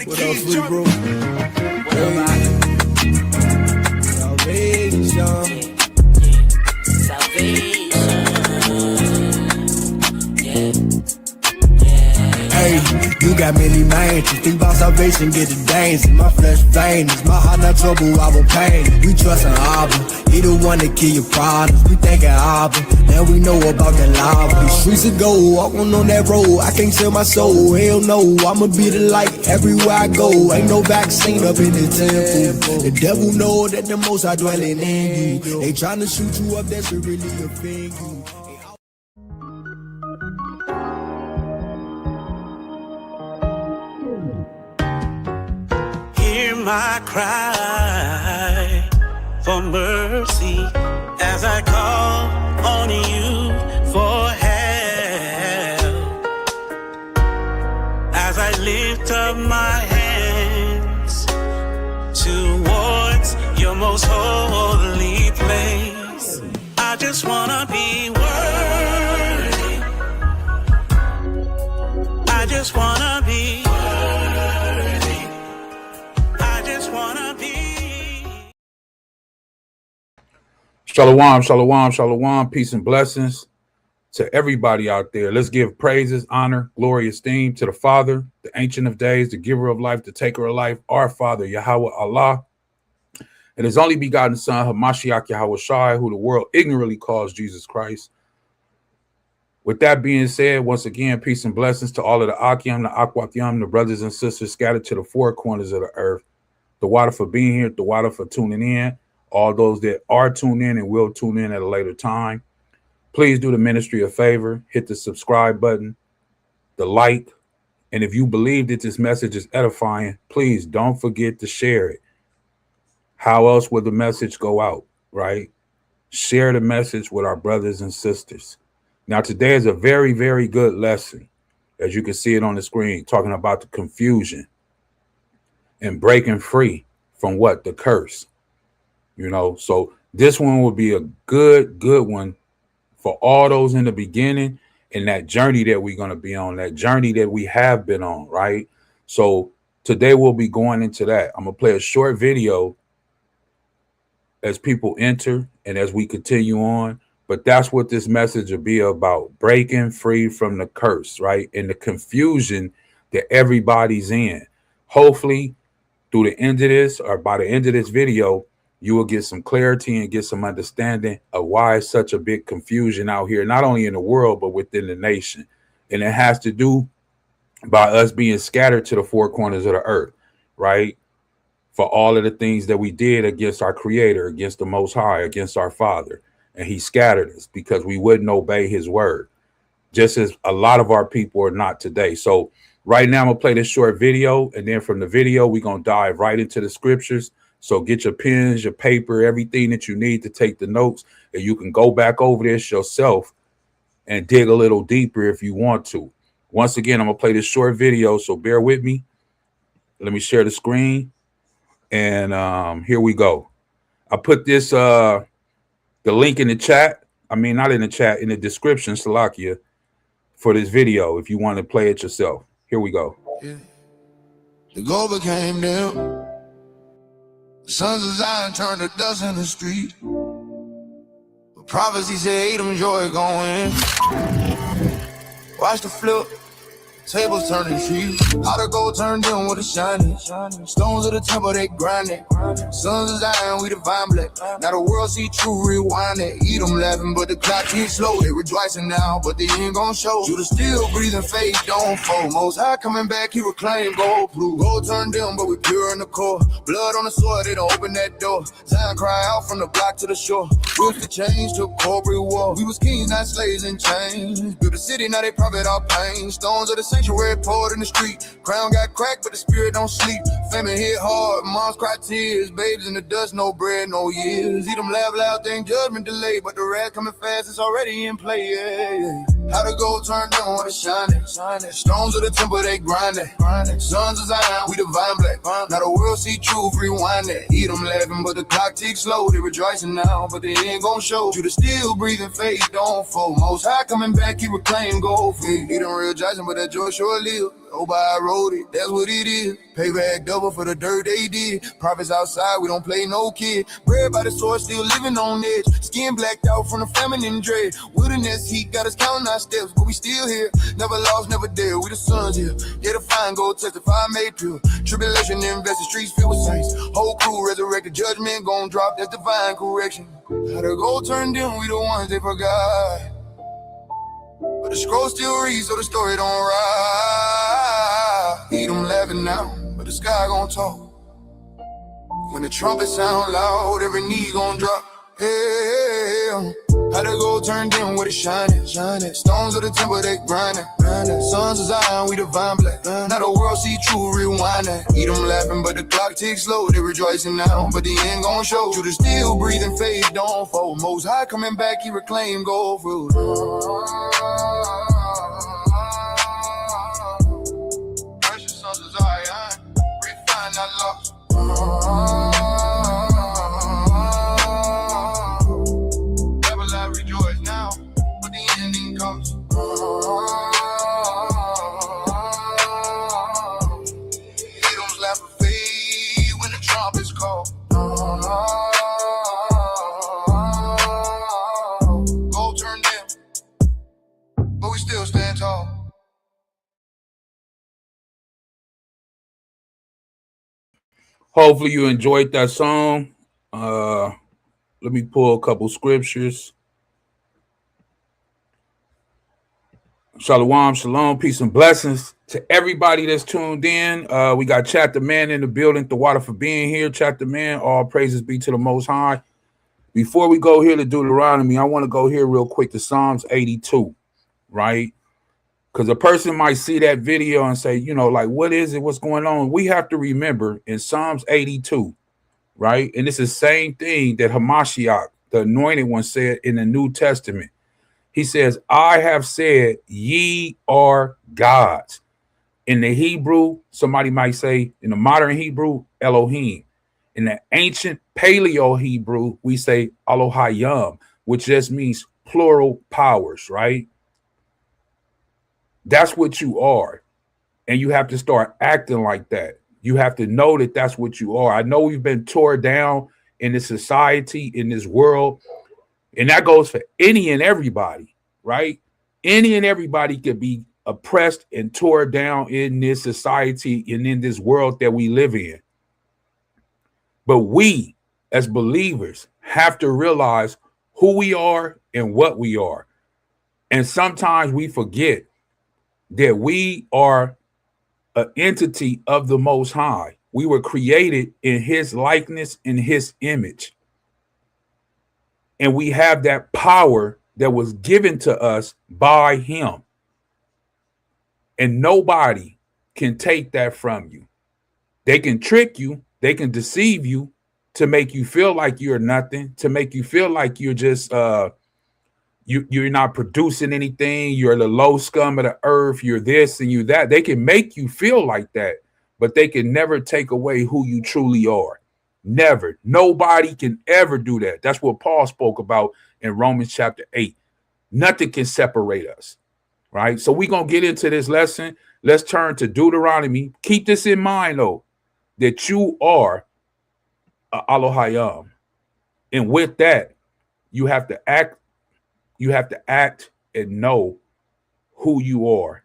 What else, we bro? Salvation. Hey, you got many minds. You think about salvation, get the dance. My flesh vain, it's my heart not trouble, I will pain. We trust in Abba, he the one that kill your problems. We thinking Abba, now we know about that lava. These streets of gold, walking on that road, I can't sell my soul. Hell no, I'ma be the light everywhere I go. Ain't no vaccine up in the temple. The devil know that the most I dwelling in you. They tryna shoot you up, that should really offend you. My cry for mercy as I call on you for help, as I lift up my hands towards your most holy place. I just wanna be worthy. I just wanna be Shalawam, shalawam, shalawam, peace and blessings to everybody out there. Let's give praises, honor, glory, esteem to the Father, the Ancient of Days, the Giver of Life, the Taker of Life, our Father, Yahawah Allah, and His only begotten Son, Hamashiach Yahawah, who the world ignorantly calls Jesus Christ. With that being said, once again, peace and blessings to all of the Ahchyam, the Achwathyam, the brothers and sisters scattered to the four corners of the earth. The water for being here, the water for tuning in. All those that are tuned in and will tune in at a later time, please do the ministry a favor. Hit the subscribe button, the like, and if you believe that this message is edifying, please don't forget to share it. How else would the message go out, right? Share the message with our brothers and sisters. Now, today is a very, very good lesson, as you can see it on the screen, talking about the confusion and breaking free from what? The curse. You know, so this one will be a good one for all those in the beginning and that journey that we're going to be on, that journey that we have been on, right? So today we'll be going into that. I'm going to play a short video as people enter and as we continue on. But that's what this message will be about, breaking free from the curse, right? And the confusion that everybody's in. Hopefully, through the end of this or by the end of this video, you will get some clarity and get some understanding of why it's such a big confusion out here, not only in the world, but within the nation. And it has to do by us being scattered to the four corners of the earth, right? For all of the things that we did against our Creator, against the Most High, against our Father. And He scattered us because we wouldn't obey His word, just as a lot of our people are not today. So right now I'm going to play this short video. And then from the video, we're going to dive right into the scriptures. So get your pens, your paper, everything that you need to take the notes, and you can go back over this yourself and dig a little deeper if you want to. Once again, I'm going to play this short video, so bear with me. Let me share the screen, and here we go. I put this, the link in the chat. I mean, not in the chat, in the description, Salakia, for this video if you want to play it yourself. Here we go. Yeah. The goal became them. The sons of Zion turned to dust in the street. But prophecy said Edom joy going. Watch the flip. Tables turning trees. How the gold turned in with a shiny. Stones of the temple, they grinding. Sons of Zion, we divine black. Now the world see true, rewind it. Eat them laughing, but the clock keeps slow. They rejoicing now, but they ain't gon' show. Judah still breathing, faith don't fold. Most High coming back, he reclaim gold blue. Gold turned in, but we pure in the core. Blood on the soil, they don't open that door. Zion cry out from the block to the shore. Whips the change to corporate war. We was kings, not slaves in chains. Built a city, now they profit our pain. Stones of the sanctuary poured in the street. Crown got cracked, but the spirit don't sleep. Famine hit hard, moms cry tears. Babes in the dust, no bread, no years. Eat them laugh loud, think judgment delayed. But the wrath coming fast, it's already in play. Yeah. How the gold turned on with a shining. Stones of the temple, they grinding. Sons of Zion, we divine black. Now the world see truth, rewind that. Eat them laughing, but the clock ticks slow. They rejoicing now, but they ain't gon' show. Judah still breathing, faith don't fold. Most High coming back, he reclaim gold. Eat them real judging, but that joy sure live. Hope I wrote it, that's what it is. Payback double for the dirt they did. Profits outside, we don't play no kid. Bred by the sword, still living on edge. Skin blacked out from the feminine dread. Wilderness heat got us counting our steps, but we still here. Never lost, never dead, we the sons here. Yeah, the fine gold testify made pure. Tribulation invest the streets filled with saints. Whole crew resurrected, judgment gon' drop, that's divine correction. How the gold turned dim, we the ones they forgot. But the scroll still reads, so the story don't ride. Eat them laughing now, but the sky gon' talk. When the trumpet sound loud, every knee gon' drop. Hey, how the gold turned dim with it shining. Stones of the temple, they grinding. Sons of Zion, we divine black. Now the world see true, rewinding. Eat them laughing, but the clock ticks slow. They rejoicing now, but the end gon' show. Judah still breathing, faith don't fold. Most High coming back, he reclaim gold fruit. Precious sons of Zion, refine that lost. Babylon rejoice now, but the ending comes. Edoms laugh of faith when the trumpets call. Gold turned dim, but we still stand tall. Hopefully you enjoyed that song. Let me pull a couple scriptures. Shalawam, shalom, peace and blessings to everybody that's tuned in. We got Chapter Man in the building. The water for being here. Chapter Man, all praises be to the Most High. Before we go here to Deuteronomy, I want to go here real quick to Psalms 82, right? Because a person might see that video and say, you know, like, what is it? What's going on? We have to remember in Psalms 82, right? And it's the same thing that Hamashiach, the anointed one, said in the New Testament. He says, I have said, ye are gods. In the Hebrew, somebody might say, in the modern Hebrew, Elohim. In the ancient Paleo Hebrew, we say Elohayim, which just means plural powers, right? That's what you are. And you have to start acting like that. You have to know that that's what you are. I know we've been torn down in this society, in this world. And that goes for any and everybody, right? Any and everybody could be oppressed and torn down in this society and in this world that we live in. But we, as believers, have to realize who we are and what we are. And sometimes we forget that we are an entity of the Most High. We were created in his likeness, in his image. And we have that power that was given to us by him. And nobody can take that from you. They can trick you. They can deceive you to make you feel like you're nothing, to make you feel like you're just you're not producing anything. You're the low scum of the earth. You're this and you that. They can make you feel like that, but they can never take away who you truly are. Never. Nobody can ever do that. That's what Paul spoke about in Romans chapter 8. Nothing can separate us, right? So we're going to get into this lesson. Let's turn to Deuteronomy. Keep this in mind, though, that you are Elohayim. And with that, you have to act. You have to act and know who you are.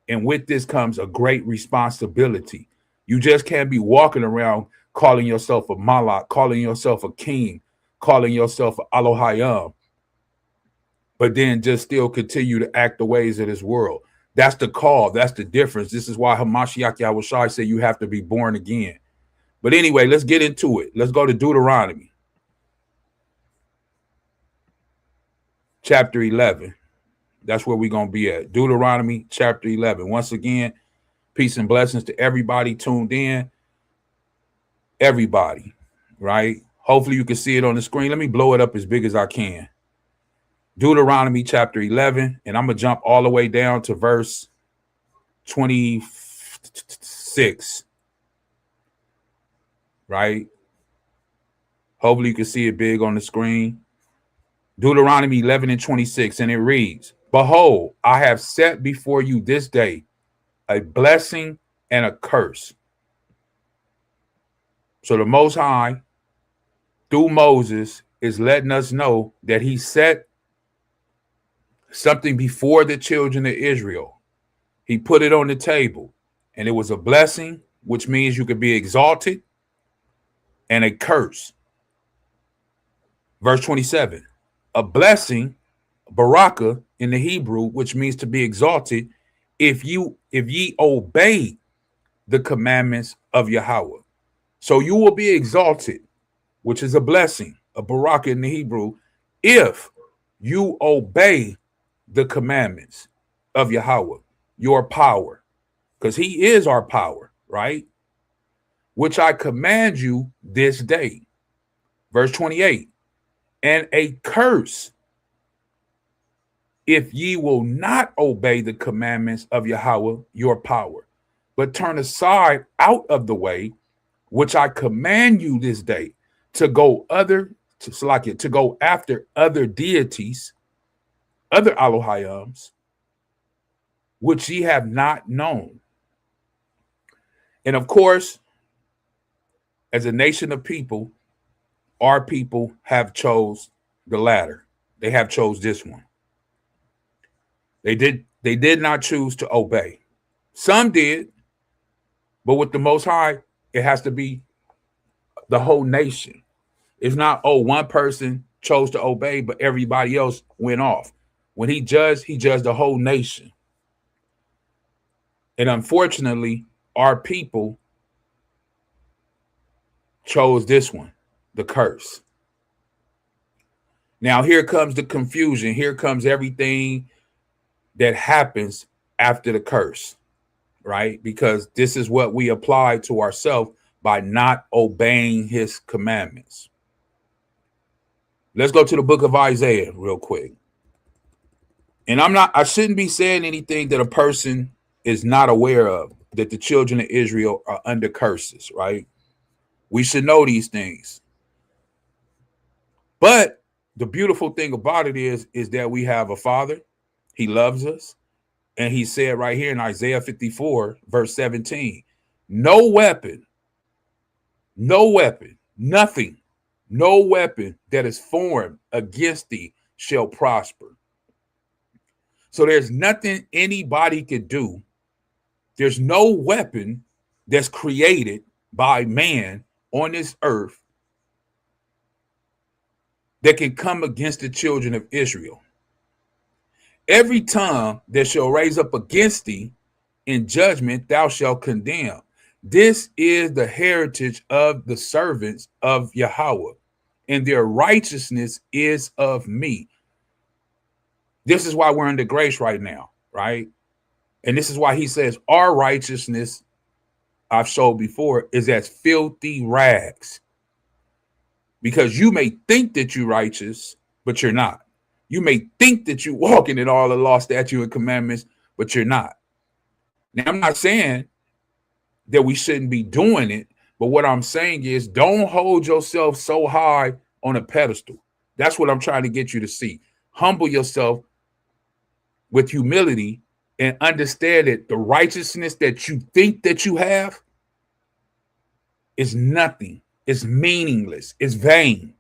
And with this comes a great responsibility. You just can't be walking around calling yourself a Malak, calling yourself a king, calling yourself an Elohayim, but then just still continue to act the ways of this world. That's the call. That's the difference. This is why Hamashiach Yahawashi said you have to be born again. But anyway, let's get into it. Let's go to Deuteronomy. Chapter 11. That's where we're going to be at. Deuteronomy chapter 11. Once again, peace and blessings to everybody tuned in. Everybody, right? Hopefully you can see it on the screen. Let me blow it up as big as I can. Deuteronomy chapter 11. And I'm going to jump all the way down to verse 26. Right? Hopefully you can see it big on the screen. Deuteronomy 11 and 26, and it reads, Behold, I have set before you this day a blessing and a curse. So the Most High, through Moses, is letting us know that he set something before the children of Israel. He put it on the table, and it was a blessing, which means you could be exalted, and a curse. Verse 27, a blessing, baraka in the Hebrew, which means to be exalted, if ye obey the commandments of Yahweh. So you will be exalted, which is a blessing, a baraka in the Hebrew, if you obey the commandments of Yahweh, your power, because he is our power, right? Which I command you this day. Verse 28, and a curse if ye will not obey the commandments of Yahweh, your power, but turn aside out of the way, which I command you this day, to go after other deities, other Elohaims, which ye have not known. And of course, as a nation of people, our people have chose the latter. They have chose this one. They did not choose to obey. Some did, but with the Most High, it has to be the whole nation. It's not, one person chose to obey, but everybody else went off. When he judged the whole nation. And unfortunately, our people chose this one, the curse. Now, here comes the confusion. Here comes everything that happens after the curse, right? Because this is what we apply to ourselves by not obeying his commandments. Let's go to the book of Isaiah real quick. And I shouldn't be saying anything that a person is not aware of, that the children of Israel are under curses, right? We should know these things. But the beautiful thing about it is that we have a Father. He loves us. And he said right here in Isaiah 54, verse 17, no weapon, nothing, no weapon that is formed against thee shall prosper. So there's nothing anybody could do. There's no weapon that's created by man on this earth that can come against the children of Israel. Every tongue that shall raise up against thee in judgment, thou shalt condemn. This is the heritage of the servants of Yahweh, and their righteousness is of me. This is why we're under grace right now, right? And this is why he says our righteousness, I've showed before, is as filthy rags. Because you may think that you're righteous, but you're not. You may think that you're walking in all the law, statute, and commandments, but you're not. Now, I'm not saying that we shouldn't be doing it, but what I'm saying is don't hold yourself so high on a pedestal. That's what I'm trying to get you to see. Humble yourself with humility and understand that the righteousness that you think that you have is nothing. It's meaningless. It's vain.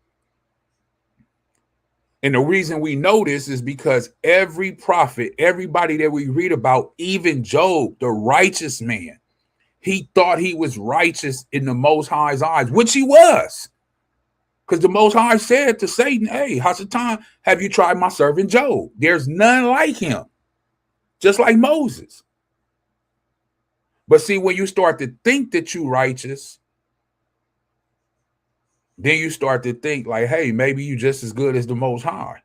And the reason we know this is because every prophet, everybody that we read about, even Job, the righteous man, he thought he was righteous in the Most High's eyes, which he was. Because the Most High said to Satan, hey, Achwathyam, have you tried my servant Job? There's none like him, just like Moses. But see, when you start to think that you're righteous, then you start to think like, hey, maybe you just as good as the Most High.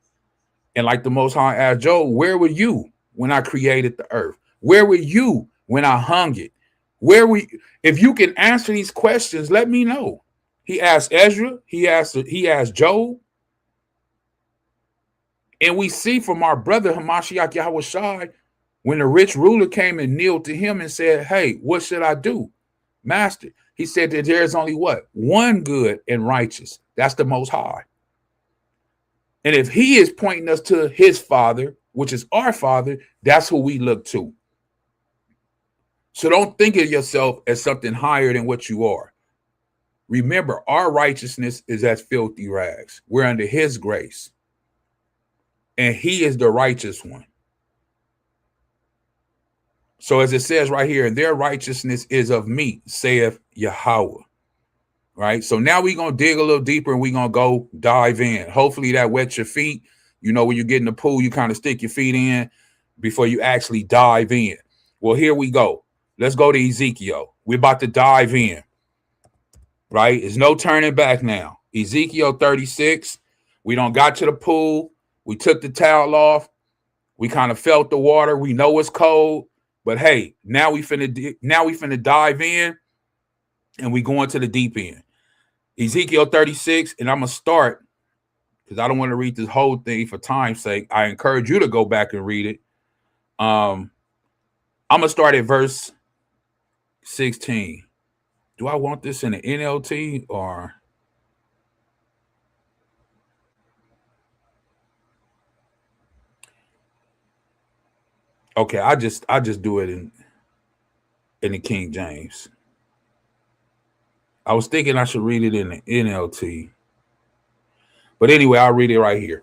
And like the Most High asked Job, where were you when I created the earth? Where were you when I hung it? If you can answer these questions, let me know. He asked Ezra, he asked Job. And we see from our brother Hamashiach Yahawashi, when the rich ruler came and kneeled to him and said, hey, what should I do, Master? He said that there's only what? One good and righteous. That's the Most High. And if he is pointing us to his Father, which is our Father, that's who we look to. So don't think of yourself as something higher than what you are. Remember, our righteousness is as filthy rags. We're under his grace. And he is the righteous one. So as it says right here, and their righteousness is of me, saith Yahawah. Right? So now we're going to dig a little deeper and we're going to go dive in. Hopefully that wets your feet. You know, when you get in the pool, you kind of stick your feet in before you actually dive in. Well, here we go. Let's go to Ezekiel. We're about to dive in. Right? There's no turning back now. Ezekiel 36. We don't got to the pool. We took the towel off. We kind of felt the water. We know it's cold. But hey, now we finna dive in and we go into the deep end. Ezekiel 36, and I'm going to start because I don't want to read this whole thing for time's sake. I encourage you to go back and read it. I'm going to start at verse 16. Do I want this in the NLT or? Okay, I just do it in the King James. I was thinking I should read it in the NLT. But anyway, I'll read it right here.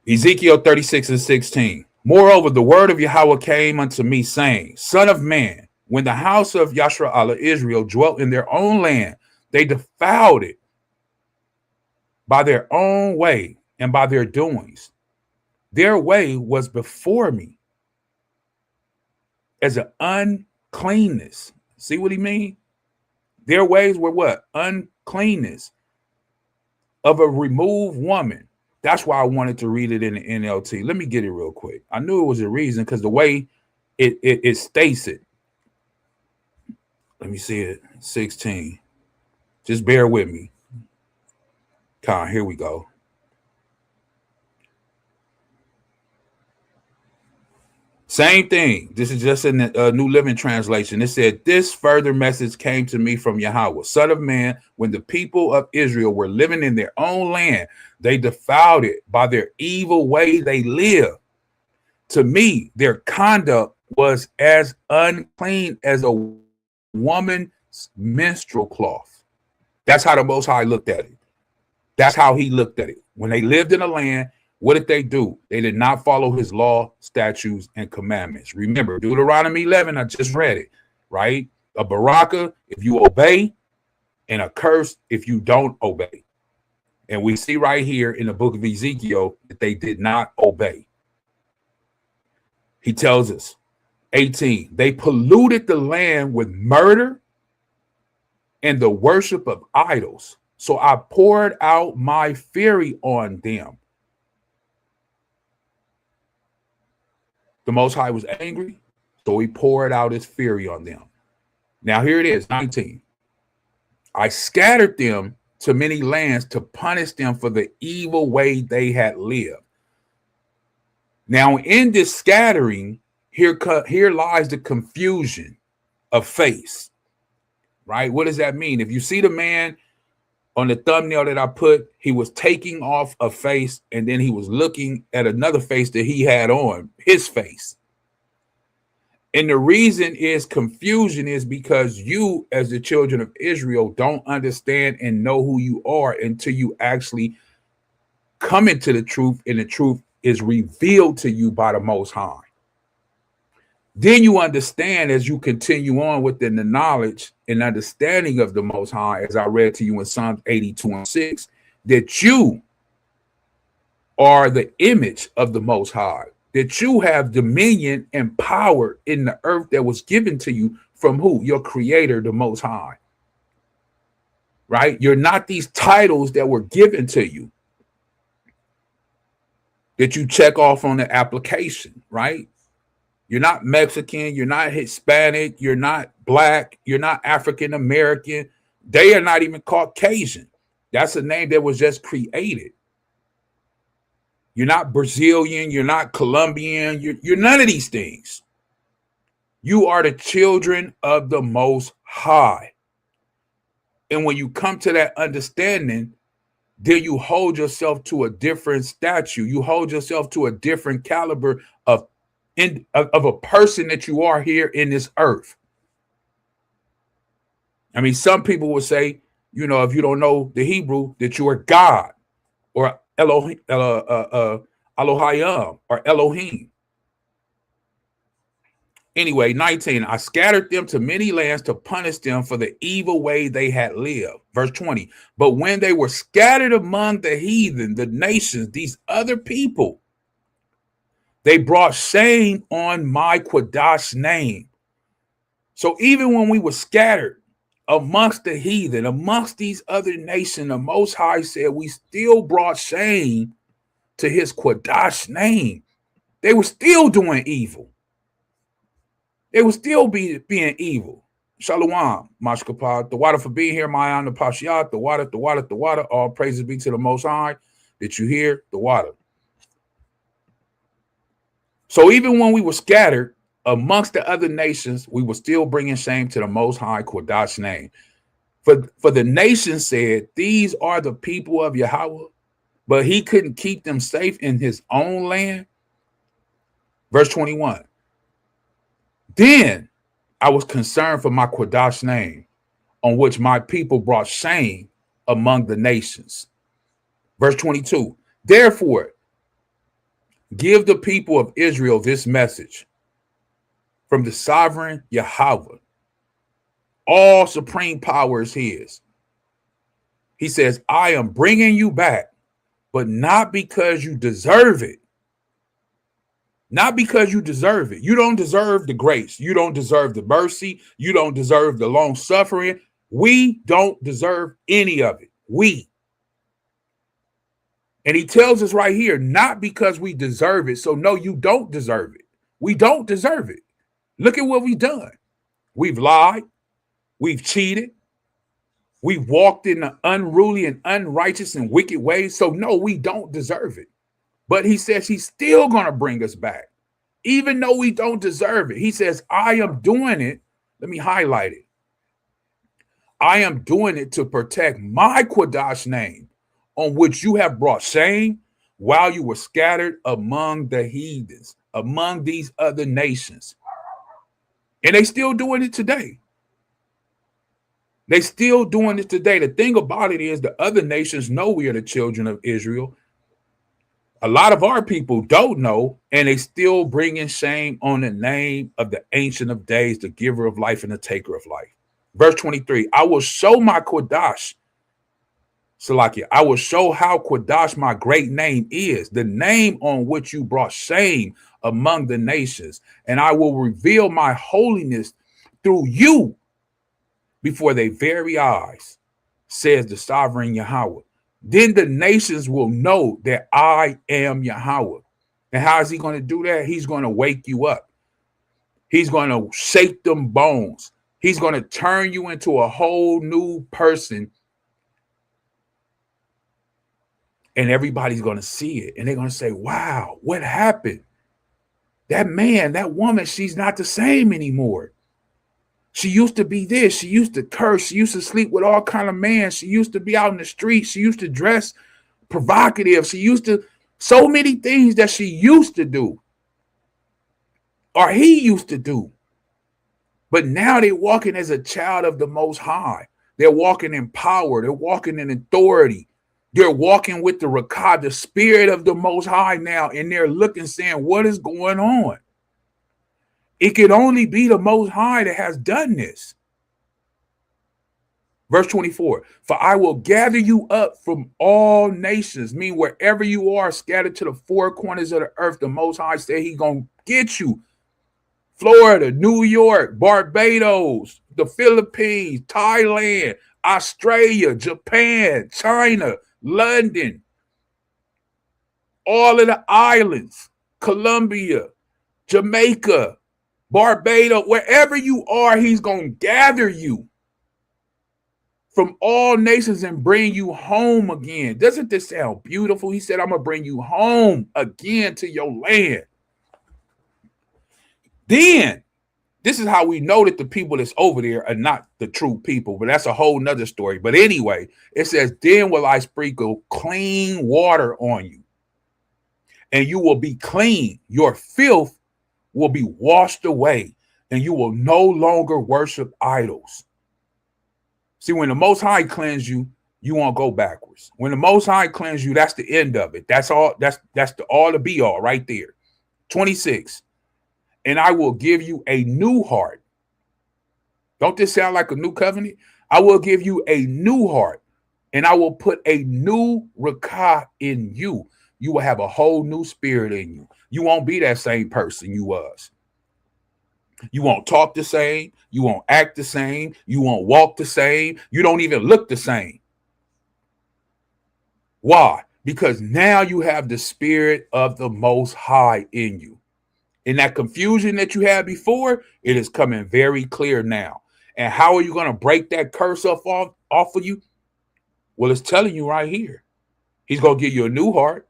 Ezekiel 36 and 16. Moreover, the word of Yahawah came unto me, saying, Son of man, when the house of Yasharahla Israel dwelt in their own land, they defiled it by their own way and by their doings. Their way was before me as an uncleanness. See what he mean? Their ways were what? Uncleanness of a removed woman. That's why I wanted to read it in the NLT. Let me get it real quick. I knew it was a reason because the way it states it. Let me see it. 16. Just bear with me. Come on, here we go. Same thing. This is just in the New Living Translation. It said, this further message came to me from Yahawah, Son of man, when the people of Israel were living in their own land, they defiled it by their evil way they live. To me, their conduct was as unclean as a woman's menstrual cloth. That's how the Most High looked at it. That's how he looked at it. When they lived in a land, what did they do? They did not follow his law, statutes, and commandments. Remember, Deuteronomy 11, I just read it, right? A baraka if you obey, and a curse if you don't obey. And we see right here in the book of Ezekiel that they did not obey. He tells us, 18, they polluted the land with murder and the worship of idols. So I poured out my fury on them. The Most High was angry, so he poured out his fury on them. Now here it is, 19. I scattered them to many lands to punish them for the evil way they had lived. Now in this scattering, here lies the confusion of face, right? What does that mean? If you see the man on the thumbnail that I put, he was taking off a face and then he was looking at another face that he had on, his face. And the reason is confusion is because you, as the children of Israel, don't understand and know who you are until you actually come into the truth, and the truth is revealed to you by the Most High. Then you understand as you continue on within the knowledge and understanding of the Most High, as I read to you in Psalms 82 and 6, that you are the image of the Most High, that you have dominion and power in the earth that was given to you from who? Your creator, the Most High. Right? You're not these titles that were given to you that you check off on the application, right? You're not Mexican, you're not Hispanic, you're not black, you're not African American. They are not even Caucasian. That's a name that was just created. You're not Brazilian, you're not Colombian, you're none of these things. You are the children of the Most High. And when you come to that understanding, then you hold yourself to a different statue. You hold yourself to a different caliber of of a person that you are here in this earth. I mean, some people would say, you know, if you don't know the Hebrew, that you are God or Elohim, Elohayam or Elohim. Anyway, 19, I scattered them to many lands to punish them for the evil way they had lived. Verse 20, but when they were scattered among the heathen, the nations, these other people, they brought shame on my Quadash name. So even when we were scattered amongst the heathen, amongst these other nations, the Most High said we still brought shame to his Quadash name. They were still doing evil. They will still be being evil. Shalawam, Mashkapah, the water for being here, Mayan, the Pashiat, the water, all praises be to the Most High. Did you hear the water? So even when we were scattered amongst the other nations, we were still bringing shame to the Most High Quadash name. For the nation said, these are the people of Yahawah, but he couldn't keep them safe in his own land. Verse 21. Then I was concerned for my Quadash name, on which my people brought shame among the nations. Verse 22. Therefore, give the people of Israel this message from the sovereign Yahawah. All supreme power is his. He says, I am bringing you back, but not because you deserve it. Not because you deserve it. You don't deserve the grace. You don't deserve the mercy. You don't deserve the long suffering. We don't deserve any of it. And he tells us right here, not because we deserve it. So no, you don't deserve it. We don't deserve it. Look at what we've done. We've lied. We've cheated. We've walked in the unruly and unrighteous and wicked ways. So no, we don't deserve it. But he says he's still going to bring us back, even though we don't deserve it. He says, I am doing it. Let me highlight it. I am doing it to protect my Quadash name, on which you have brought shame while you were scattered among the heathens, among these other nations. And they still doing it today. They still doing it today. The thing about it is the other nations know we are the children of Israel. A lot of our people don't know, and they still bringing shame on the name of the Ancient of Days, the giver of life and the taker of life. Verse 23, I will show my Quadash, Salakia, I will show how Quadash my great name is, the name on which you brought shame among the nations, and I will reveal my holiness through you before their very eyes, says the sovereign Yahawah. Then the nations will know that I am Yahawah. And how is he going to do that? He's going to wake you up. He's going to shake them bones. He's going to turn you into a whole new person. And everybody's going to see it. And they're going to say, wow, what happened? That man, that woman, she's not the same anymore. She used to be this. She used to curse. She used to sleep with all kind of men. She used to be out in the street. She used to dress provocative. She used to, so many things that she used to do, or he used to do. But now they're walking as a child of the Most High. They're walking in power. They're walking in authority. They're walking with the Rakah, the spirit of the Most High now. And they're looking, saying, what is going on? It can only be the Most High that has done this. Verse 24, for I will gather you up from all nations, mean wherever you are, scattered to the four corners of the earth, the Most High said he's going to get you. Florida, New York, Barbados, the Philippines, Thailand, Australia, Japan, China, London, all of the islands, Colombia, Jamaica, Barbados, wherever you are, he's going to gather you from all nations and bring you home again. Doesn't this sound beautiful? He said, I'm going to bring you home again to your land. Then, this is how we know that the people that's over there are not the true people, but that's a whole nother story. But anyway, it says, then will I sprinkle clean water on you, and you will be clean. Your filth will be washed away, and you will no longer worship idols. See, when the Most High cleanse you, you won't go backwards. When the Most High cleanse you, that's the end of it. That's all. That's the all to be all right there. 26. And I will give you a new heart. Don't this sound like a new covenant? I will give you a new heart, and I will put a new rakah in you. You will have a whole new spirit in you. You won't be that same person you was. You won't talk the same. You won't act the same. You won't walk the same. You don't even look the same. Why? Because now you have the spirit of the Most High in you. And that confusion that you had before, it is coming very clear now. And how are you going to break that curse off of you? Well, it's telling you right here. He's going to give you a new heart.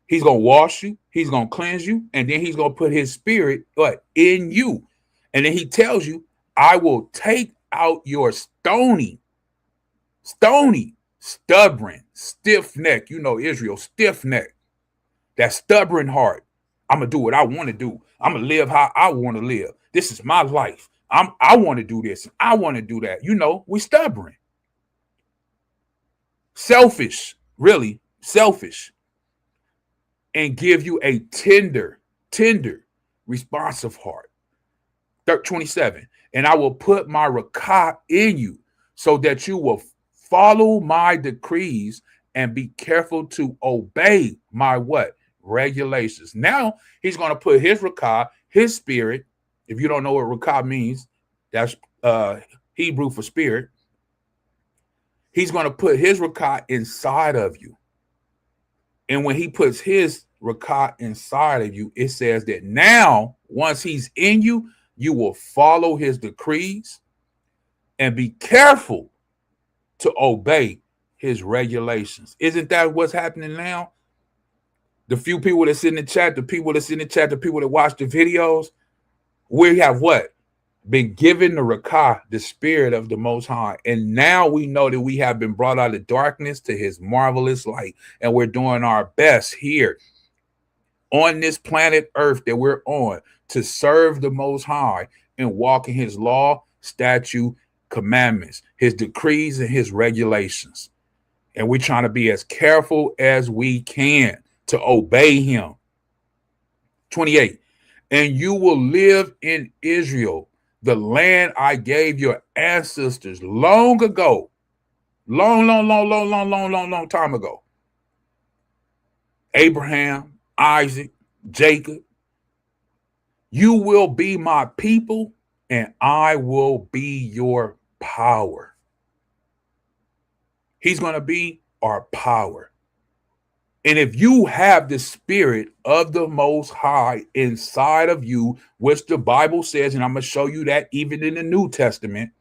He's going to wash you. He's going to cleanse you. And then he's going to put his spirit in you. And then he tells you, I will take out your stony, stubborn, stiff neck. You know, Israel, stiff neck. That stubborn heart. I'm going to do what I want to do. I'm going to live how I want to live. This is my life. I want to do this. I want to do that. You know, we're stubborn. Selfish, really selfish. And give you a tender, responsive heart. 27. And I will put my rakah in you so that you will follow my decrees and be careful to obey my what? Regulations. Now he's going to put his rakah, his spirit. If you don't know what rakah means, that's Hebrew for spirit. He's going to put his rakah inside of you. And when he puts his rakah inside of you, it says that now, once he's in you, you will follow his decrees and be careful to obey his regulations. Isn't that what's happening now? The few people that's in the chat, the people that watch the videos, we have what? Been given the rakah, the spirit of the Most High. And now we know that we have been brought out of darkness to his marvelous light. And we're doing our best here on this planet Earth that we're on to serve the Most High and walk in his law, statute, commandments, his decrees, and his regulations. And we're trying to be as careful as we can to obey him. 28. And you will live in Israel, the land I gave your ancestors long ago. Long time ago. Abraham, Isaac, Jacob. You will be my people, and I will be your power. He's going to be our power. And if you have the spirit of the Most High inside of you, which the Bible says, and I'm going to show you that even in the New Testament,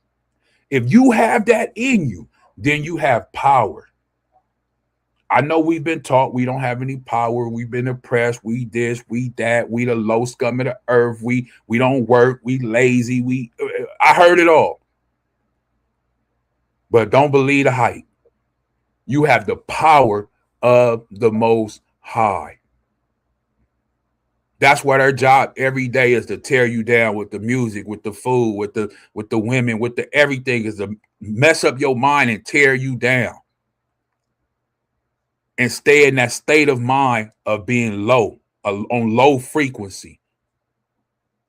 if you have that in you, then you have power. I know we've been taught we don't have any power. We've been oppressed. We this, we that. We the low scum of the earth. We don't work. We lazy. I heard it all. But don't believe the hype. You have the power of the Most High. That's what our job every day is, to tear you down with the music, with the food, with the women, with the everything, is to mess up your mind and tear you down. And stay in that state of mind of being low, on low frequency.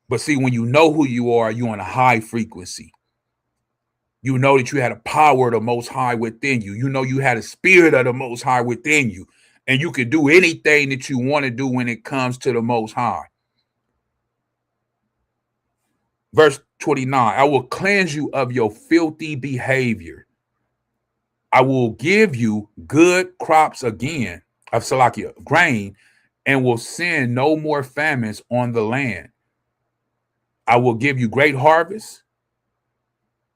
But see, when you know who you are, you're on a high frequency. You know that you had a power of the Most High within you. You know you had a spirit of the Most High within you. And you can do anything that you want to do when it comes to the Most High. Verse 29, I will cleanse you of your filthy behavior. I will give you good crops again of Salakia, grain, and will send no more famines on the land. I will give you great harvests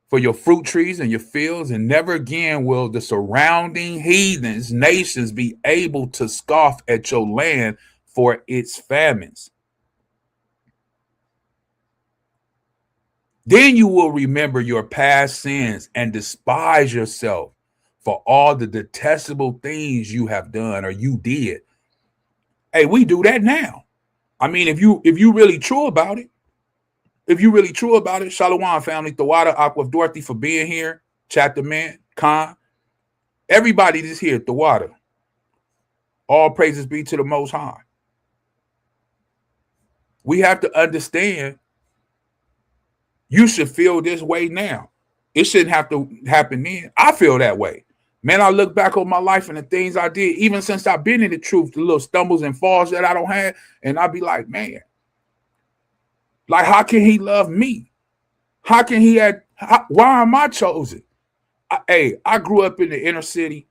for your fruit trees and your fields, and never again will the surrounding heathens, nations, be able to scoff at your land for its famines. Then you will remember your past sins and despise yourself for all the detestable things you have done or you did. Hey, we do that now. I mean, if you really true about it, Shalawam family, Thawada, Aqua, Dorothy for being here, Chapter Man, Khan, everybody that's here, Thawada. All praises be to the Most High. We have to understand you should feel this way now. It shouldn't have to happen then. I feel that way. Man, I look back on my life and the things I did, even since I've been in the truth, the little stumbles and falls that I don't have, and I'll be like, man, like, how can he love me? How can he why am I chosen? I grew up in the inner city.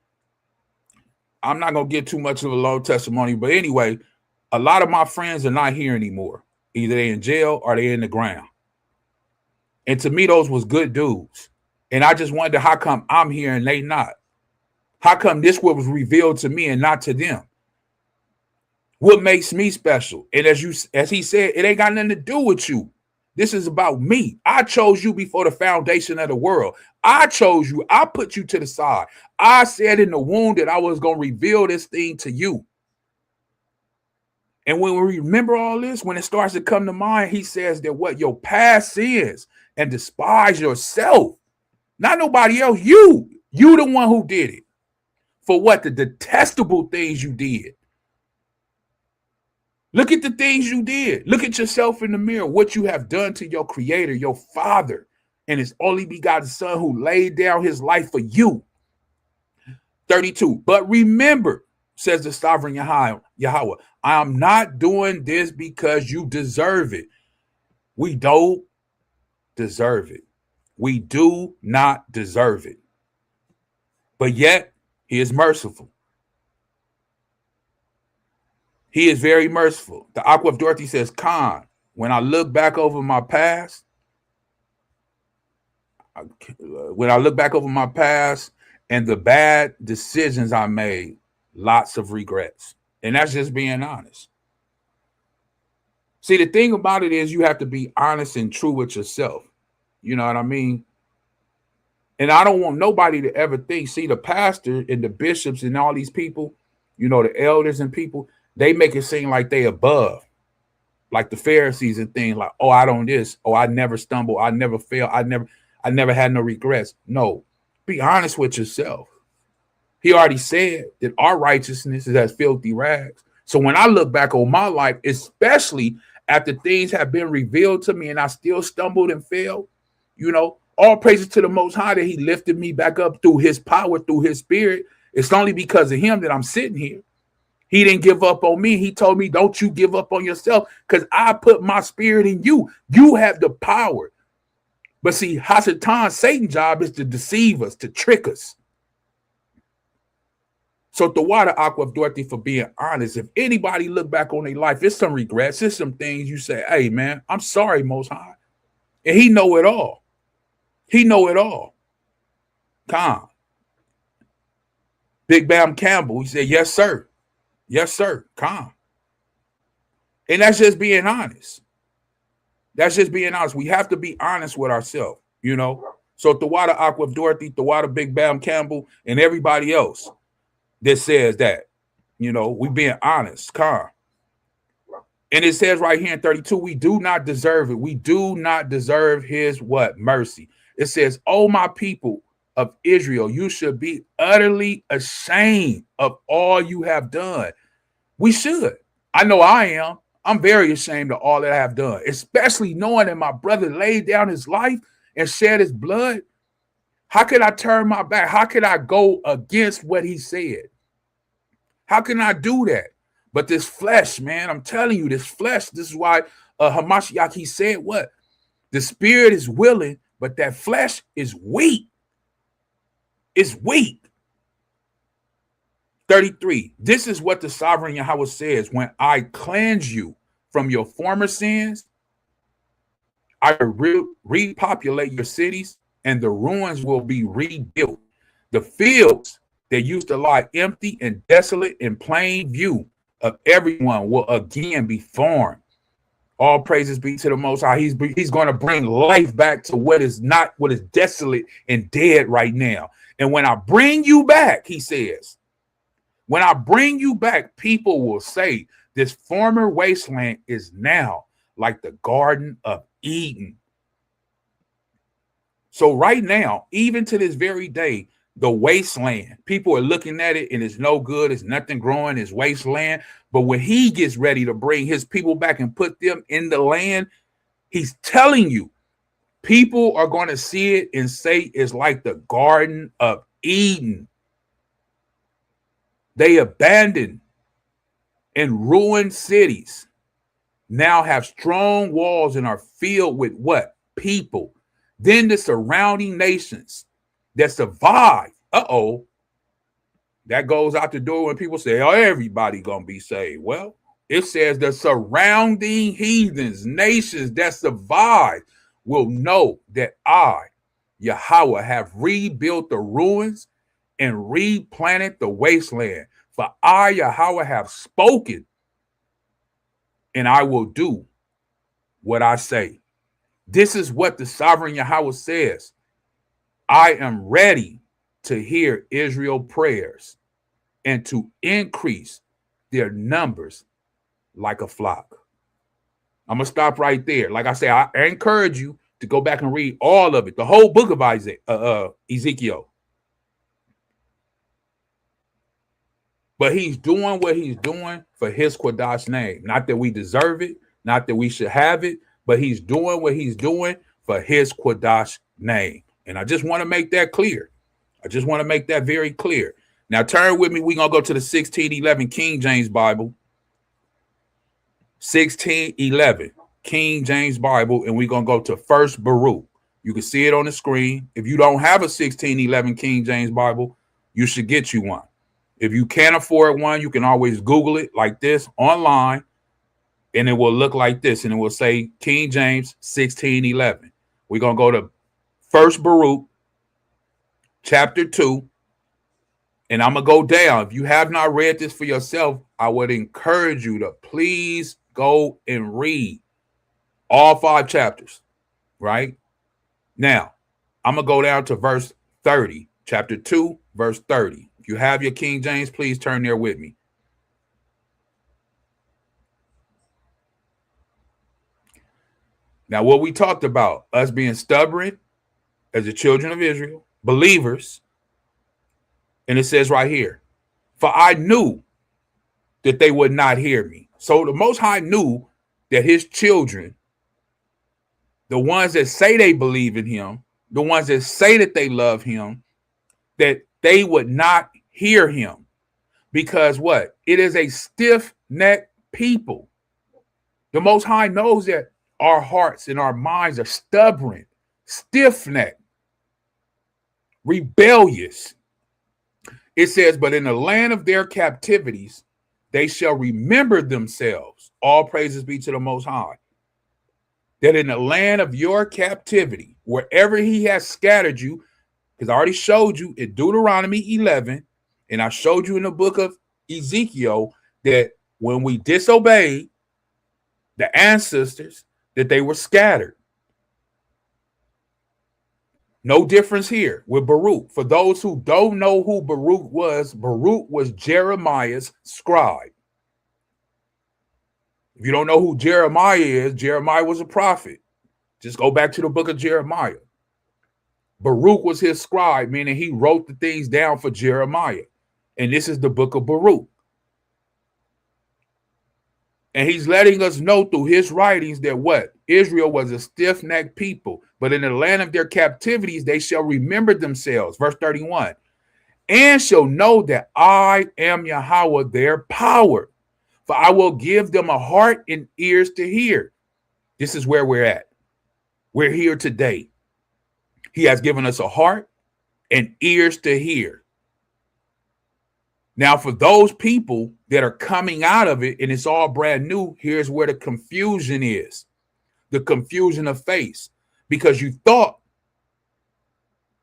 I'm not going to get too much of a long testimony, but anyway, a lot of my friends are not here anymore. Either they in jail or they in the ground. And to me, those was good dudes. And I just wonder, how come I'm here and they not? How come this was revealed to me and not to them? What makes me special? And as he said, it ain't got nothing to do with you. This is about me. I chose you before the foundation of the world. I chose you. I put you to the side. I said in the womb that I was going to reveal this thing to you. And when we remember all this, when it starts to come to mind, he says that what your past sins and despise yourself, not nobody else, you the one who did it. For what? The detestable things you did. Look at the things you did. Look at yourself in the mirror, what you have done to your creator, your father, and his only begotten son who laid down his life for you. 32. But remember, says the sovereign Yahawah, I am not doing this because you deserve it. We don't deserve it. We do not deserve it. But yet, he is merciful. He is very merciful. The Aqua of Dorothy says, Khan, when I look back over my past, and the bad decisions I made, lots of regrets. And that's just being honest. See, the thing about it is you have to be honest and true with yourself. You know what I mean? And I don't want nobody to ever think, see, the pastor and the bishops and all these people, you know, the elders and people, they make it seem like they above, like the Pharisees and things like, oh, I don't this, oh, I never stumble, I never fail, I never had no regrets. No, be honest with yourself. He already said that our righteousness is as filthy rags. So when I look back on my life, especially after things have been revealed to me and I still stumbled and failed, you know, all praises to the Most High that he lifted me back up through his power, through his spirit. It's only because of him that I'm sitting here. He didn't give up on me. He told me, don't you give up on yourself, because I put my spirit in you. You have the power. But see, Hasatan, Satan's job is to deceive us, to trick us. So the water Aqua of Dorothy for being honest. If anybody look back on their life, it's some regrets, it's some things you say, hey man, I'm sorry, Most High. And he know it all. He know it all. Khan. Big Bam Campbell, he said, yes, sir. Yes, sir. Khan. And that's just being honest. That's just being honest. We have to be honest with ourselves, you know. So Thawada Aqua of Dorothy, Thawada Big Bam Campbell, and everybody else that says that, you know, we being honest. Khan. And it says right here in 32, we do not deserve it. We do not deserve his what? Mercy. It says, oh, my people of Israel, you should be utterly ashamed of all you have done. We should. I know I am. I'm very ashamed of all that I have done, especially knowing that my brother laid down his life and shed his blood. How could I turn my back? How could I go against what he said? How can I do that? But this flesh, man, I'm telling you, this flesh, this is why Hamashiach, he said what? The spirit is willing, but that flesh is weak. It's weak. 33. This is what the sovereign Yahweh says. When I cleanse you from your former sins, I will repopulate your cities and the ruins will be rebuilt. The fields that used to lie empty and desolate in plain view of everyone will again be formed. All praises be to the Most High. He's going to bring life back to what is desolate and dead right now. And when I bring you back, he says, when I bring you back, people will say This former wasteland is now like the Garden of Eden. So right now, even to this very day, the wasteland, people are looking at it and it's no good. It's nothing growing. It's wasteland. But when he gets ready to bring his people back and put them in the land, he's telling you, people are going to see it and say it's like the Garden of Eden. They abandoned and ruined cities now have strong walls and are filled with what? People. Then the surrounding nations that survive. That goes out the door when people say, oh, everybody gonna be saved. Well, it says the surrounding heathens, nations that survive will know that I, Yahweh, have rebuilt the ruins and replanted the wasteland. For I, Yahweh, have spoken, and I will do what I say. This is what the sovereign Yahweh says. I am ready to hear Israel prayers and to increase their numbers like a flock. I'm going to stop right there. Like I say, I encourage you to go back and read all of it, the whole book of Ezekiel. But he's doing what he's doing for his Quadash name. Not that we deserve it, not that we should have it, but he's doing what he's doing for his Quadash name. And I just want to make that clear. I just want to make that very clear. Now turn with me. We're going to go to the 1611 King James Bible. 1611 King James Bible, and we're going to go to First Baruch. You can see it on the screen. If you don't have a 1611 King James Bible, you should get you one. If you can't afford one, you can always Google it like this online, and it will look like this, and it will say King James 1611. We're going to go to First Baruch, chapter 2, and I'm going to go down. If you have not read this for yourself, I would encourage you to please go and read all 5 chapters, right? Now, I'm going to go down to verse 30, chapter 2, verse 30. If you have your King James, please turn there with me. Now, what we talked about, us being stubborn as the children of Israel, believers, and it says right here, for I knew that they would not hear me. So the Most High knew that his children, the ones that say they believe in him, the ones that say that they love him, that they would not hear him. Because what? It is a stiff-necked people. The Most High knows that our hearts and our minds are stubborn, stiff-necked, rebellious. It says, but in the land of their captivities, they shall remember themselves. All praises be to the Most High. That in the land of your captivity, wherever he has scattered you, because I already showed you in Deuteronomy 11, and I showed you in the book of Ezekiel, that when we disobeyed the ancestors, that they were scattered. No difference here with Baruch. For those who don't know who Baruch was Jeremiah's scribe. If you don't know who Jeremiah is, Jeremiah was a prophet. Just go back to the book of Jeremiah. Baruch was his scribe, meaning he wrote the things down for Jeremiah. And this is the book of Baruch. And he's letting us know through his writings that what? Israel was a stiff-necked people, but in the land of their captivities, they shall remember themselves. Verse 31, and shall know that I am Yahweh, their power. For I will give them a heart and ears to hear. This is where we're at. We're here today. He has given us a heart and ears to hear. Now, for those people that are coming out of it and it's all brand new, here's where the confusion is. The confusion of faith. Because you thought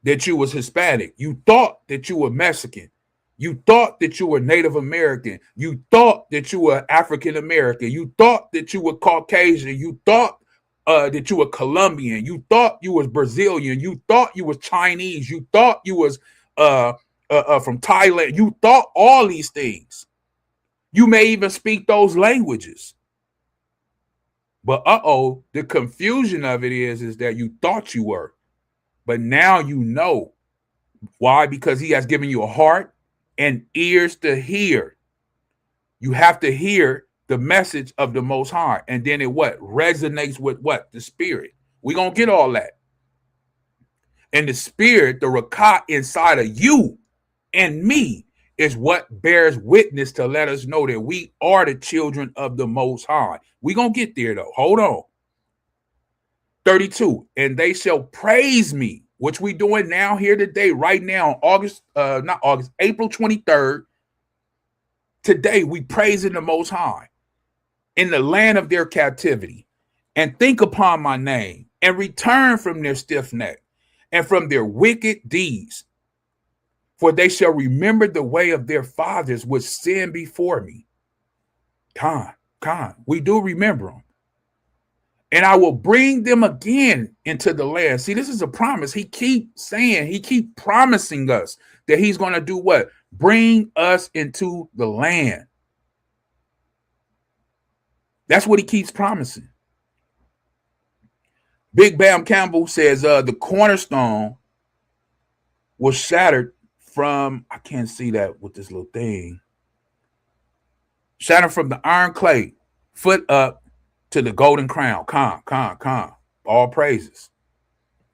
that you was Hispanic. You thought that you were Mexican. You thought that you were Native American. You thought that you were African American. You thought that you were Caucasian. You thought that you were Colombian. You thought you was Brazilian. You thought you was Chinese. You thought you was from Thailand. You thought all these things. You may even speak those languages. But the confusion of it is that you thought you were, but now you know. Why? Because he has given you a heart and ears to hear. You have to hear the message of the Most High. And then it what? Resonates with what? The spirit. We're going to get all that. And the spirit, the Rakat inside of you and me, is what bears witness to let us know that we are the children of the Most High. We're going to get there, though. Hold on. 32. And they shall praise me, which we doing now here today, right now, April 23rd. Today, we praising the Most High in the land of their captivity, and think upon my name and return from their stiff neck and from their wicked deeds. For they shall remember the way of their fathers which sinned before me. We do remember them. And I will bring them again into the land. See, this is a promise. He keeps saying, he keeps promising us that he's going to do what? Bring us into the land. That's what he keeps promising. Big Bam Campbell says the cornerstone was shattered from, I can't see that with this little thing. Shattered from the iron clay, foot up to the golden crown. All praises.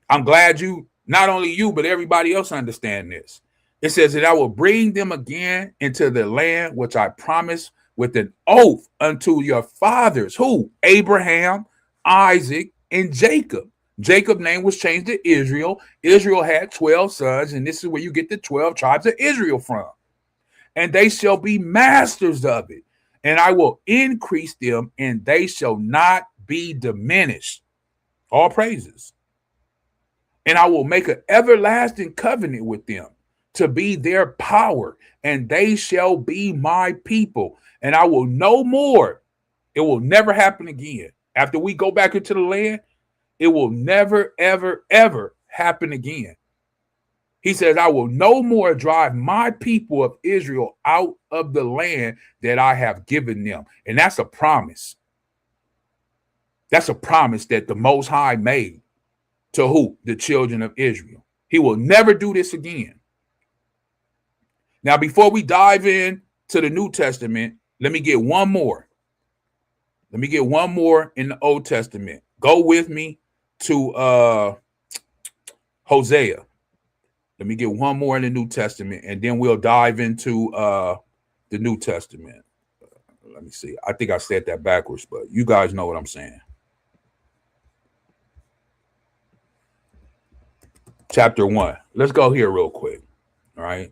I'm glad you, not only you, but everybody else understand this. It says that I will bring them again into the land which I promised with an oath unto your fathers. Who? Abraham, Isaac, and Jacob. Jacob's name was changed to Israel. Israel had 12 sons, and this is where you get the 12 tribes of Israel from. And they shall be masters of it. And I will increase them, and they shall not be diminished. All praises. And I will make an everlasting covenant with them to be their power, and they shall be my people. And I will no more. It will never happen again. After we go back into the land, it will never, ever, ever happen again. He says, I will no more drive my people of Israel out of the land that I have given them. And that's a promise. That's a promise that the Most High made to who? The children of Israel. He will never do this again. Now, before we dive in to the New Testament, let me get one more. Let me get one more in the Old Testament. Go with me to Hosea. Let me get one more in the New Testament, and then we'll dive into the New Testament. Let me see. I think I said that backwards, but you guys know what I'm saying. Chapter 1. Let's go here real quick. All right.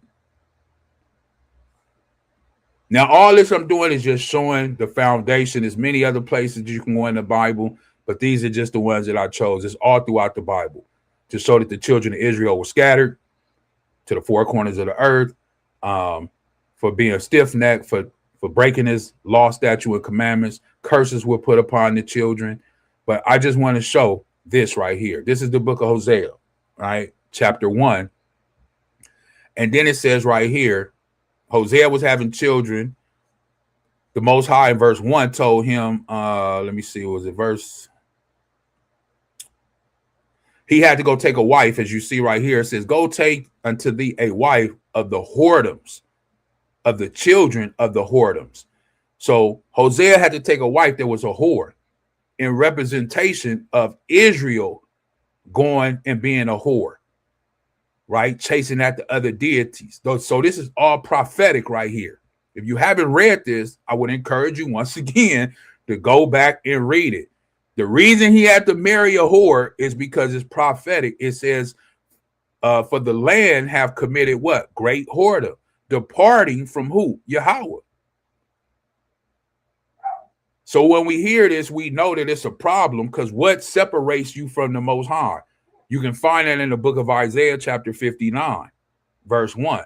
Now, all this I'm doing is just showing the foundation. There's many other places you can go in the Bible, but these are just the ones that I chose. It's all throughout the Bible to show that the children of Israel were scattered to the four corners of the earth, for being stiff-necked, for breaking his law, statute, and commandments. Curses were put upon the children. But I just want to show this right here. This is the book of Hosea, right? Chapter 1. And then it says right here, Hosea was having children. The Most High in verse 1 told him, let me see, was it verse? He had to go take a wife, as you see right here. It says, go take unto thee a wife of the whoredoms, of the children of the whoredoms. So Hosea had to take a wife that was a whore in representation of Israel going and being a whore, right? Chasing after other deities. So this is all prophetic right here. If you haven't read this, I would encourage you once again to go back and read it. The reason he had to marry a whore is because it's prophetic. It says, for the land have committed what? Great whoredom, departing from who? YAHAWAH. So when we hear this, we know that it's a problem, because what separates you from the Most High? You can find that in the book of Isaiah, chapter 59, verse 1,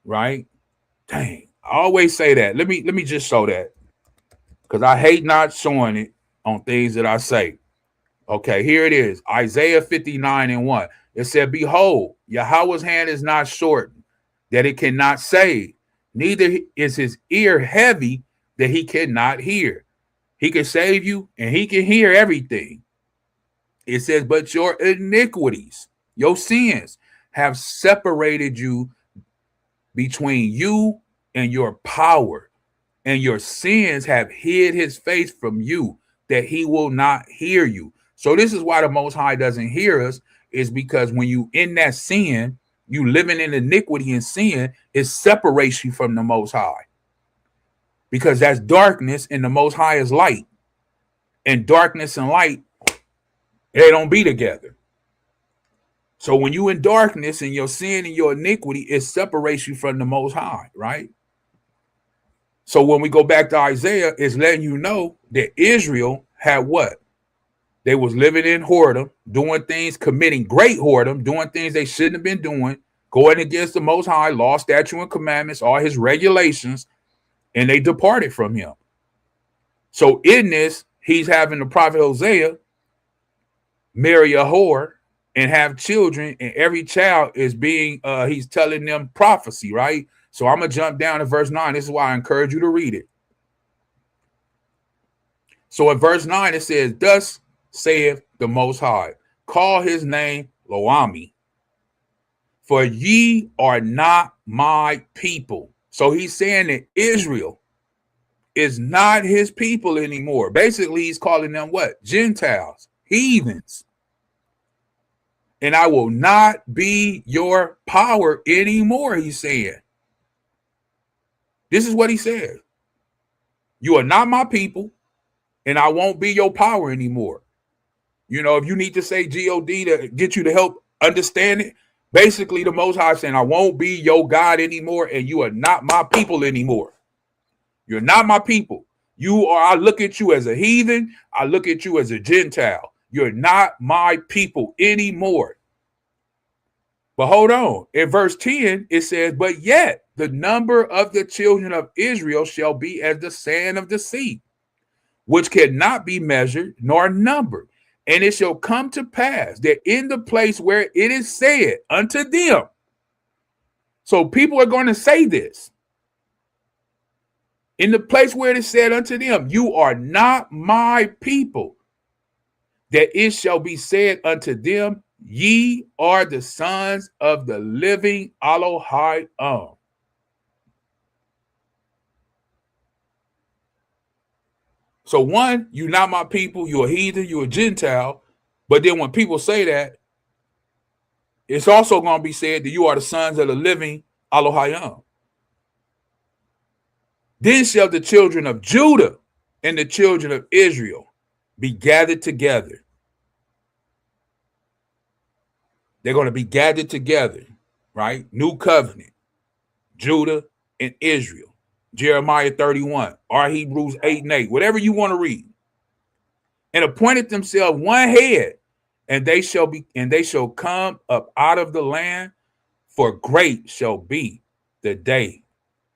right? Dang, I always say that. Let me just show that, because I hate not showing it on things that I say. Okay, here it is. Isaiah 59 and 1. It said, behold, Yahweh's hand is not shortened, that it cannot save, neither is his ear heavy that he cannot hear. He can save you and he can hear everything. It says, but your iniquities, your sins have separated you between you and your power, and your sins have hid his face from you that he will not hear you. So this is why the Most High doesn't hear us, is because when you in that sin, you living in iniquity and sin, it separates you from the Most High, because that's darkness and the Most High is light, and darkness and light, they don't be together. So when you in darkness and your sin and your iniquity, it separates you from the Most High, right? So when we go back to Isaiah, it's letting you know that Israel had what? They was living in whoredom, doing things, committing great whoredom, doing things they shouldn't have been doing, going against the Most High, law, statute, and commandments, all his regulations, and they departed from him. So in this, he's having the prophet Hosea marry a whore and have children, and every child is being, he's telling them prophecy, right? So I'm going to jump down to verse 9. This is why I encourage you to read it. So in verse 9, it says, thus saith the Most High, call his name Loami, for ye are not my people. So he's saying that Israel is not his people anymore. Basically, he's calling them what? Gentiles, heathens. And I will not be your power anymore, he's saying. This is what he says. You are not my people, and I won't be your power anymore. You know, if you need to say G-O-D to get you to help understand it, basically the Most High saying, I won't be your God anymore, and you are not my people anymore. You're not my people. You are, I look at you as a heathen. I look at you as a Gentile. You're not my people anymore. But hold on. In verse 10, it says, but yet the number of the children of Israel shall be as the sand of the sea, which cannot be measured nor numbered. And it shall come to pass that in the place where it is said unto them. So people are going to say this. In the place where it is said unto them, you are not my people, that it shall be said unto them, ye are the sons of the living Elohim. So one, you're not my people, you're a heathen, you're a Gentile. But then when people say that, it's also going to be said that you are the sons of the living Elohim. Then shall the children of Judah and the children of Israel be gathered together. They're going to be gathered together, right? New covenant, Judah and Israel. Jeremiah 31, or Hebrews 8 and 8, whatever you want to read. And appointed themselves one head, and they shall come up out of the land, for great shall be the day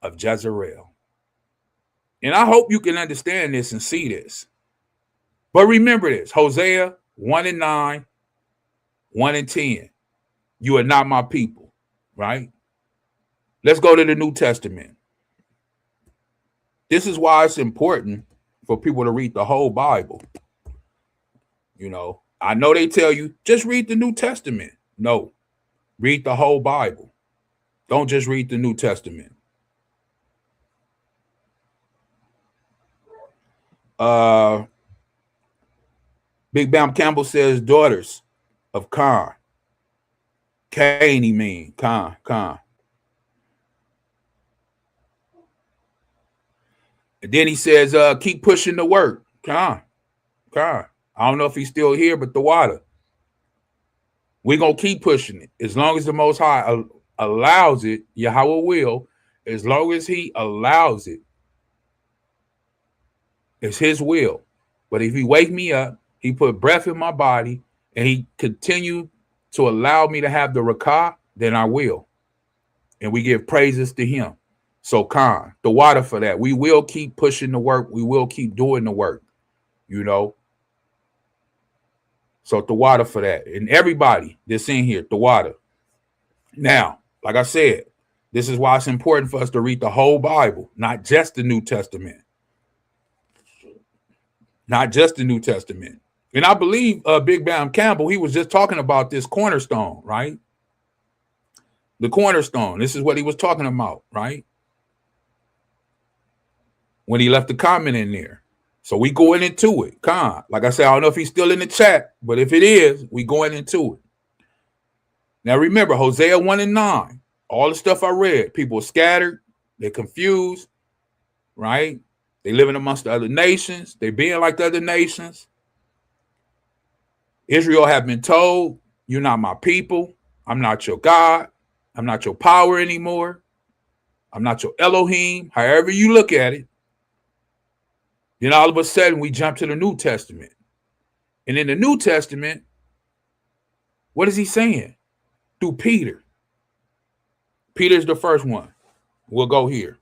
of Jezreel. And I hope you can understand this and see this. But remember this, Hosea 1 and 9, 1 and 10. You are not my people, right? Let's go to the New Testament. This is why it's important for people to read the whole Bible. You know, I know they tell you, just read the New Testament. No, read the whole Bible. Don't just read the New Testament. Big Bam Campbell says daughters of Khan. Cain, he mean Khan. And then he says, keep pushing the work. Khan. I don't know if he's still here, but the water. We're going to keep pushing it. As long as the Most High allows it, Yahweh will. As long as he allows it, it's his will. But if he wake me up, he put breath in my body, and he continue to allow me to have the rakah, then I will. And we give praises to him. So Khan, the water for that. We will keep pushing the work. We will keep doing the work, you know. So the water for that. And everybody that's in here, the water. Now, like I said, This is why it's important for us to read the whole Bible, not just the New Testament. Not just the New Testament. And I believe Big Bam Campbell, he was just talking about this cornerstone, right? The cornerstone. This is what he was talking about, right? When he left the comment in there. So we going into it. Like I said, I don't know if he's still in the chat, but if it is, we going into it. Now remember, Hosea 1 and 9, all the stuff I read, people are scattered, they're confused, right? They living amongst the other nations. They being like the other nations. Israel have been told, you're not my people. I'm not your God. I'm not your power anymore. I'm not your Elohim, however you look at it. Then all of a sudden we jump to the New Testament. And in the New Testament, what is he saying? Through Peter. Peter's the first one. We'll go here.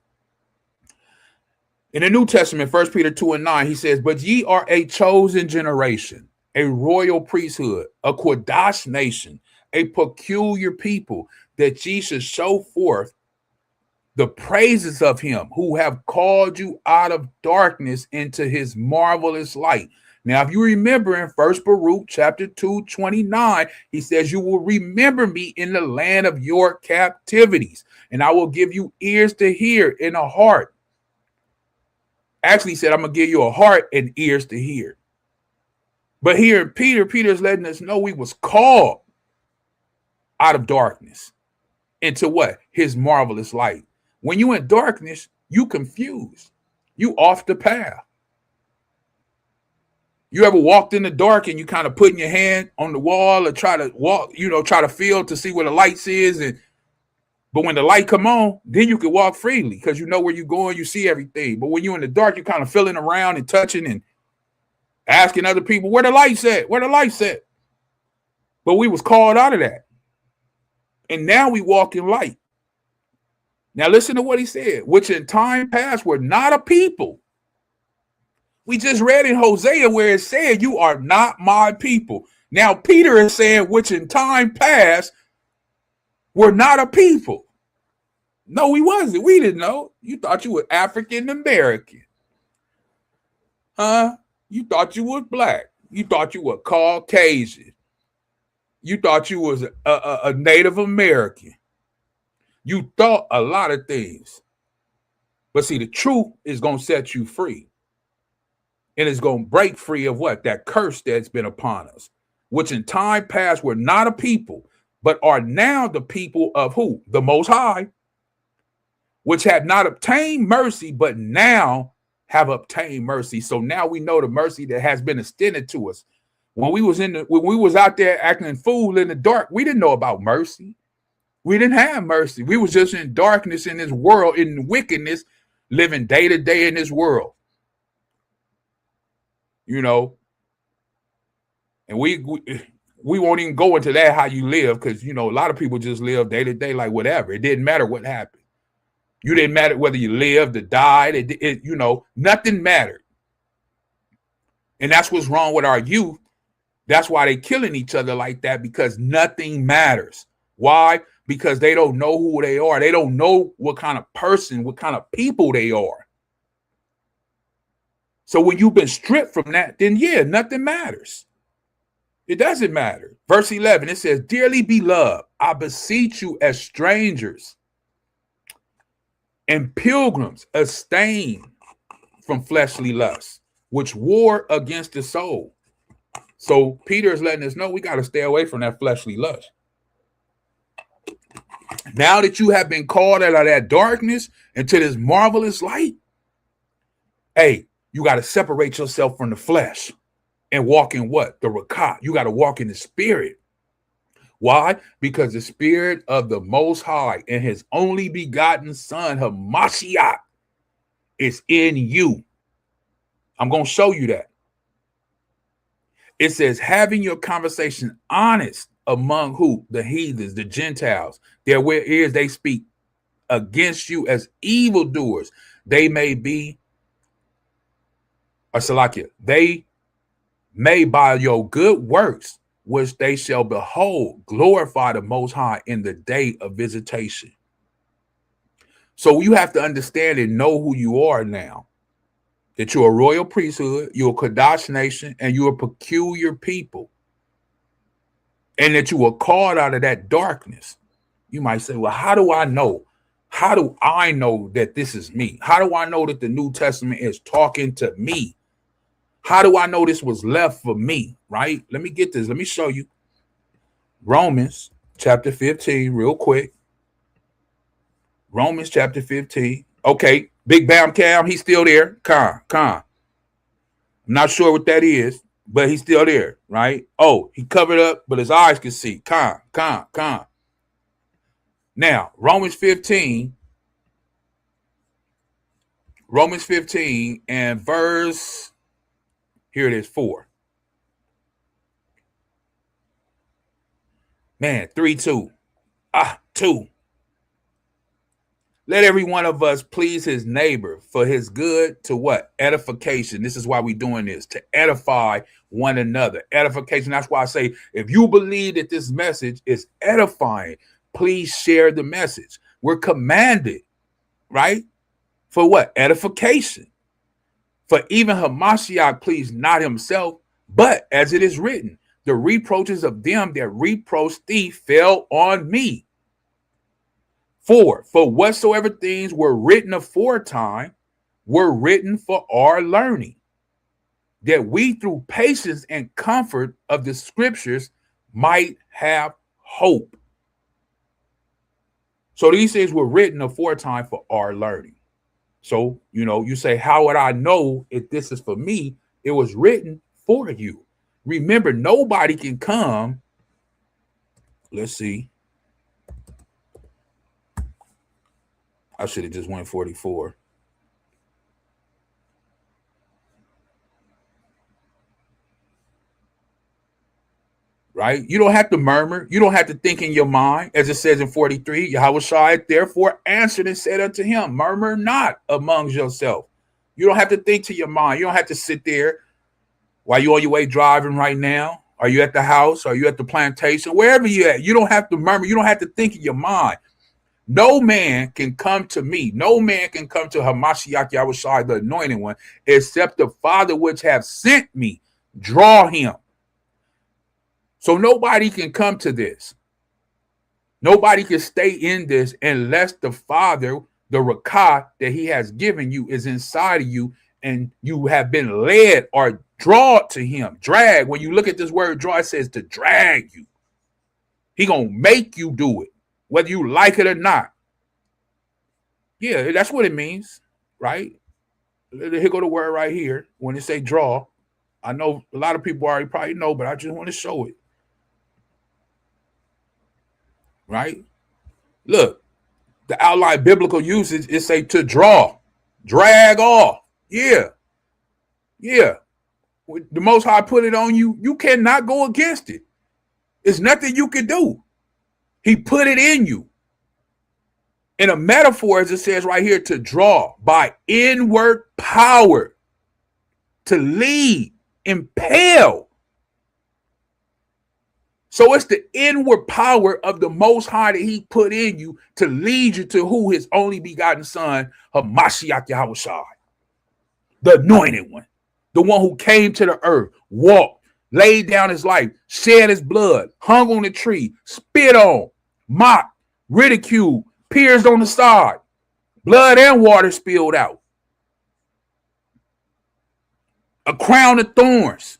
In the New Testament, 1 Peter 2 and 9, he says, but ye are a chosen generation, a royal priesthood, a Kodash nation, a peculiar people, that ye should show forth the praises of him who have called you out of darkness into his marvelous light. Now, if you remember in 1 Baruch chapter 2, 29, he says, you will remember me in the land of your captivities, and I will give you ears to hear and a heart. Actually, he said, I'm going to give you a heart and ears to hear. But here in Peter's letting us know we was called out of darkness into what? His marvelous light. When you in darkness, you confused. You off the path. You ever walked in the dark and you kind of putting your hand on the wall or try to walk, try to feel to see where the lights is. But when the light come on, then you can walk freely because you know where you're going, you see everything. But when you're in the dark, you're kind of feeling around and touching and asking other people, where the lights at? Where the lights at? But we was called out of that. And now we walk in light. Now listen to what he said, which in time past were not a people. We just read in Hosea where it said, you are not my people. Now Peter is saying, which in time past were not a people. No, we wasn't. We didn't know. You thought you were African American. You thought you was black. You thought you were Caucasian. You thought you was a Native American. You thought a lot of things. But see, the truth is going to set you free. And it's going to break free of what? That curse that's been upon us, which in time past were not a people, but are now the people of who? The Most High, which had not obtained mercy, but now have obtained mercy. So now we know the mercy that has been extended to us. When we was out there acting a fool in the dark, we didn't know about mercy. We didn't have mercy. We was just in darkness in this world, in wickedness, living day to day in this world. And we won't even go into that, how you live, because, a lot of people just live day to day like whatever. It didn't matter what happened. You didn't matter whether you lived or died. Nothing mattered. And that's what's wrong with our youth. That's why they killing each other like that, because nothing matters. Why? Because they don't know who they are. They don't know what kind of person, what kind of people they are. So when you've been stripped from that, then yeah, nothing matters. It doesn't matter. Verse 11, it says, dearly beloved, I beseech you as strangers and pilgrims, abstain from fleshly lusts, which war against the soul. So Peter is letting us know we got to stay away from that fleshly lust. Now that you have been called out of that darkness into this marvelous light, hey, you got to separate yourself from the flesh and walk in what? The Rakat. You got to walk in the spirit. Why? Because the spirit of the Most High and his only begotten son, Hamashiach, is in you. I'm going to show you that. It says, having your conversation honest among who? The heathens, the Gentiles. Their ears they speak against you as evildoers. They may be, or Salakia, they may by your good works, which they shall behold, glorify the Most High in the day of visitation. So you have to understand and know who you are now. That you're a royal priesthood, you're a Kadash nation, and you're a peculiar people. And that you were called out of that darkness. You might say, well, how do I know? How do I know that this is me? How do I know that the New Testament is talking to me? How do I know this was left for me, right? Let me get this. Let me show you. Romans chapter 15, real quick. Romans chapter 15. Okay, Big Bam Cam, he's still there. Con. I'm not sure what that is, but he's still there, right? Oh, he covered up, but his eyes can see. Con. Now, Romans 15 and verse, here it is, 4. Man, 3-2. 2. Let every one of us please his neighbor for his good to what? Edification. This is why we're doing this, to edify one another. Edification. That's why I say, if you believe that this message is edifying, please share the message. We're commanded, right? For what? Edification. For even Hamashiach pleased not himself, but as it is written, the reproaches of them that reproach thee fell on me. 4, for whatsoever things were written aforetime were written for our learning, that we through patience and comfort of the scriptures might have hope. So these things were written aforetime for our learning. So, you say, how would I know if this is for me? It was written for you. Remember, nobody can come. Let's see. I should have just went 44. Right? You don't have to murmur. You don't have to think in your mind. As it says in 43, Yahawaah therefore answered and said unto him, murmur not amongst yourself. You don't have to think to your mind. You don't have to sit there while you're on your way driving right now. Are you at the house? Are you at the plantation? Wherever you're at, you don't have to murmur. You don't have to think in your mind. No man can come to me. No man can come to Hamashiach Yahawaah, the anointed one, except the Father which have sent me. Draw him. So nobody can come to this. Nobody can stay in this unless the Father, the Rakah that he has given you is inside of you and you have been led or drawn to him. Drag. When you look at this word draw, it says to drag you. He gonna make you do it, whether you like it or not. Yeah, that's what it means, right? Here go the word right here. When it say draw, I know a lot of people already probably know, but I just want to show it. Right? Look, the outline biblical usage is say to draw, drag off. Yeah. The Most High put it on you. You cannot go against it. It's nothing you can do. He put it in you. In a metaphor, as it says right here, to draw by inward power, to lead, impel. So it's the inward power of the Most High that he put in you to lead you to who? His only begotten son, Hamashiach Yahawaah, the anointed one, the one who came to the earth, walked, laid down his life, shed his blood, hung on the tree, spit on, mocked, ridiculed, pierced on the side, blood and water spilled out, a crown of thorns.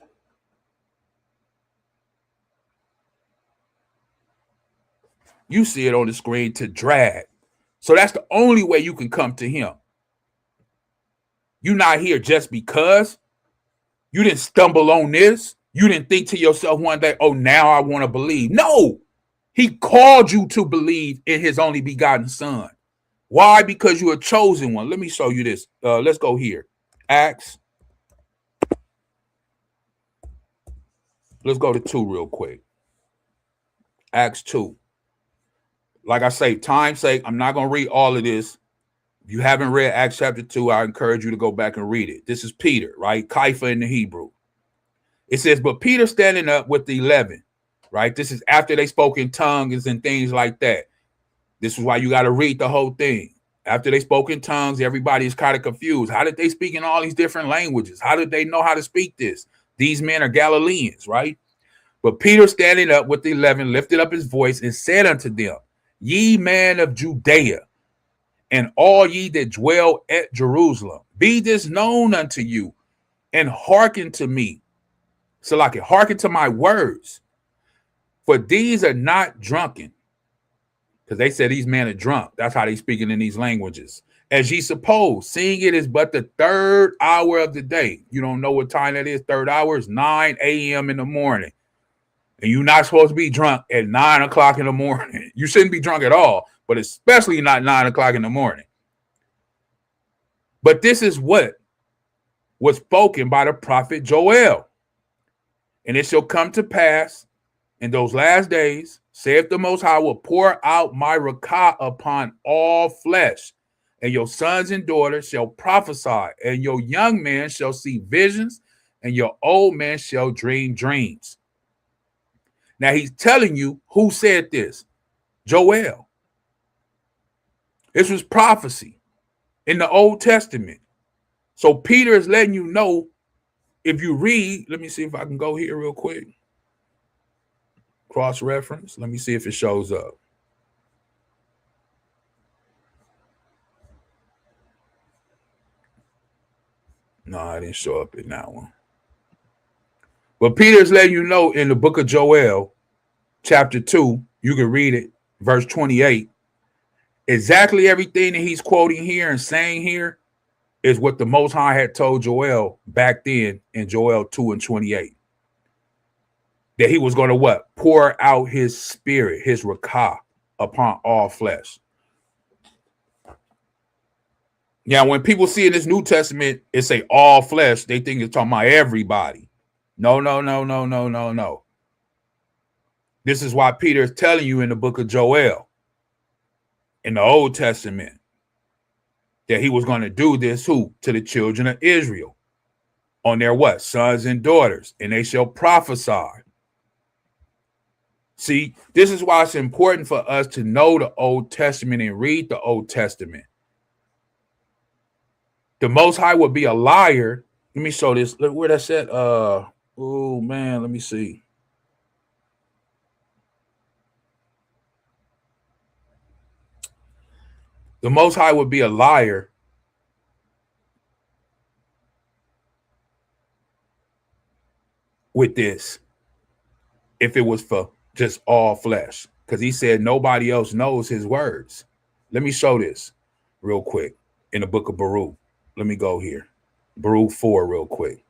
You see it on the screen, to drag. So that's the only way you can come to him. You're not here just because. You didn't stumble on this. You didn't think to yourself one day, oh, now I want to believe. No, he called you to believe in his only begotten son. Why? Because you're a chosen one. Let me show you this. Let's go here. Acts. Let's go to 2 real quick. Acts 2. Like I say, time's sake, I'm not going to read all of this. If you haven't read Acts chapter 2, I encourage you to go back and read it. This is Peter, right? Kaifa in the Hebrew. It says, but Peter standing up with the 11, right? This is after they spoke in tongues and things like that. This is why you got to read the whole thing. After they spoke in tongues, everybody's kind of confused. How did they speak in all these different languages? How did they know how to speak this? These men are Galileans, right? But Peter, standing up with the 11, lifted up his voice and said unto them, Ye men of Judea, and all ye that dwell at Jerusalem, be this known unto you, and hearken to me. So like it, hearken to my words. For these are not drunken. Because they said these men are drunk. That's how they speaking in these languages. As ye suppose, seeing it is but the 3rd hour of the day. You don't know what time that is. 3rd hour is 9 a.m. in the morning. And you're not supposed to be drunk at 9 o'clock in the morning. You shouldn't be drunk at all, but especially not 9 o'clock in the morning. But this is what was spoken by the prophet Joel. And it shall come to pass in those last days, saith the Most High, will pour out my rakah upon all flesh, and your sons and daughters shall prophesy, and your young men shall see visions, and your old men shall dream dreams. Now he's telling you who said this. Joel. This was prophecy in the Old Testament. So Peter is letting you know, if you read, let me see if I can go here real quick. Cross-reference. Let me see if it shows up. No, I didn't show up in that one. But Peter's letting you know in the book of Joel, chapter 2, you can read it, verse 28. Exactly everything that he's quoting here and saying here is what the Most High had told Joel back then in Joel 2 and 28. That he was going to what? Pour out his spirit, his rakah, upon all flesh. Now, when people see in this New Testament, it say all flesh, they think it's talking about everybody. No. This is why Peter is telling you in the book of Joel, in the Old Testament, that he was going to do this to the children of Israel on their what? Sons and daughters, and they shall prophesy. See, this is why it's important for us to know the Old Testament and read the Old Testament. The Most High would be a liar. Let me show this. Look where that's at. Oh man, let me see. The Most High would be a liar with this if it was for just all flesh, because he said nobody else knows his words. Let me show this real quick in the book of Baruch. Let me go here. Baruch 4 real quick.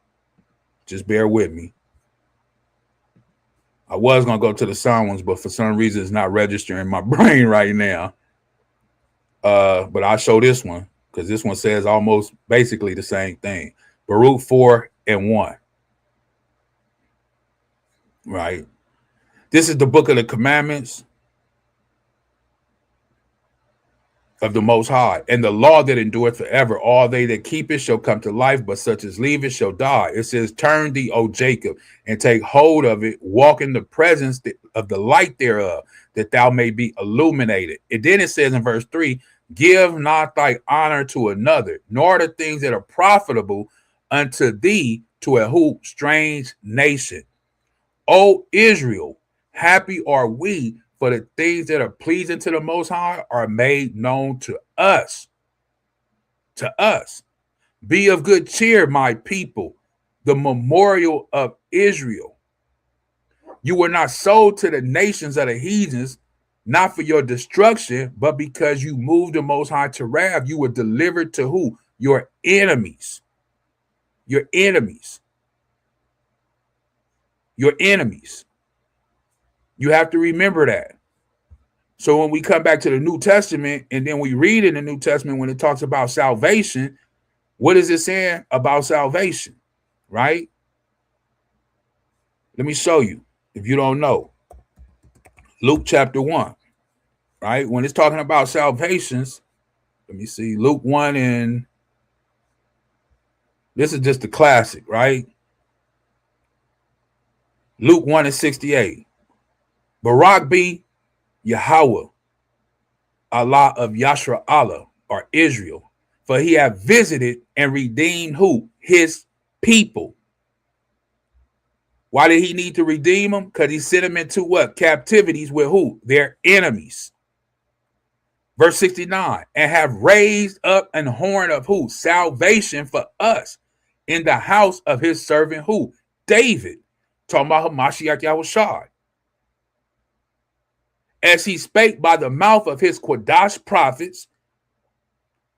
Just bear with me. I was going to go to the Psalms, but for some reason it's not registering my brain right now. But I'll show this one because this one says almost basically the same thing. Baruch 4 and 1. Right. This is the book of the commandments of the Most High, and the law that endureth forever. All they that keep it shall come to life, but such as leave it shall die. It says, turn thee, O Jacob, and take hold of it, walk in the presence of the light thereof, that thou may be illuminated. And then it says in verse 3, give not thy honor to another, nor the things that are profitable unto thee to a strange nation. O Israel, happy are we, for the things that are pleasing to the Most High are made known to us. To us. Be of good cheer, my people, the memorial of Israel. You were not sold to the nations of the heathens, not for your destruction, but because you moved the Most High to wrath. You were delivered to who? Your enemies. Your enemies. Your enemies. You have to remember that. So when we come back to the New Testament and then we read in the New Testament when it talks about salvation, what is it saying about salvation? Right? Let me show you if you don't know. Luke chapter 1. Right? When it's talking about salvations, let me see. Luke 1 and this is just the classic, right? Luke 1 and 68. Barak be YAHAWAH, Allah of Yashra Allah, or Israel. For he hath visited and redeemed who? His people. Why did he need to redeem them? Because he sent them into what? Captivities with who? Their enemies. Verse 69, and have raised up an horn of who? Salvation for us in the house of his servant who? David. Talking about Hamashiach Yahushua. As he spake by the mouth of his Quadash prophets,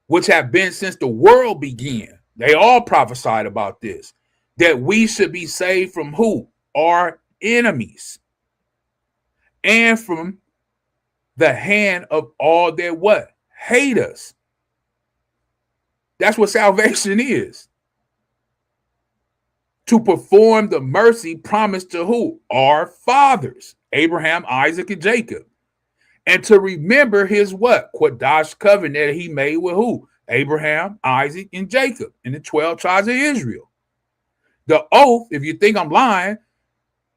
which have been since the world began. They all prophesied about this, that we should be saved from who? Our enemies. And from the hand of all that what? Hate us. That's what salvation is. To perform the mercy promised to who? Our fathers, Abraham, Isaac, and Jacob. And to remember his what? Quadash covenant that he made with who? Abraham, Isaac, and Jacob, and the 12 tribes of Israel. The oath, if you think I'm lying,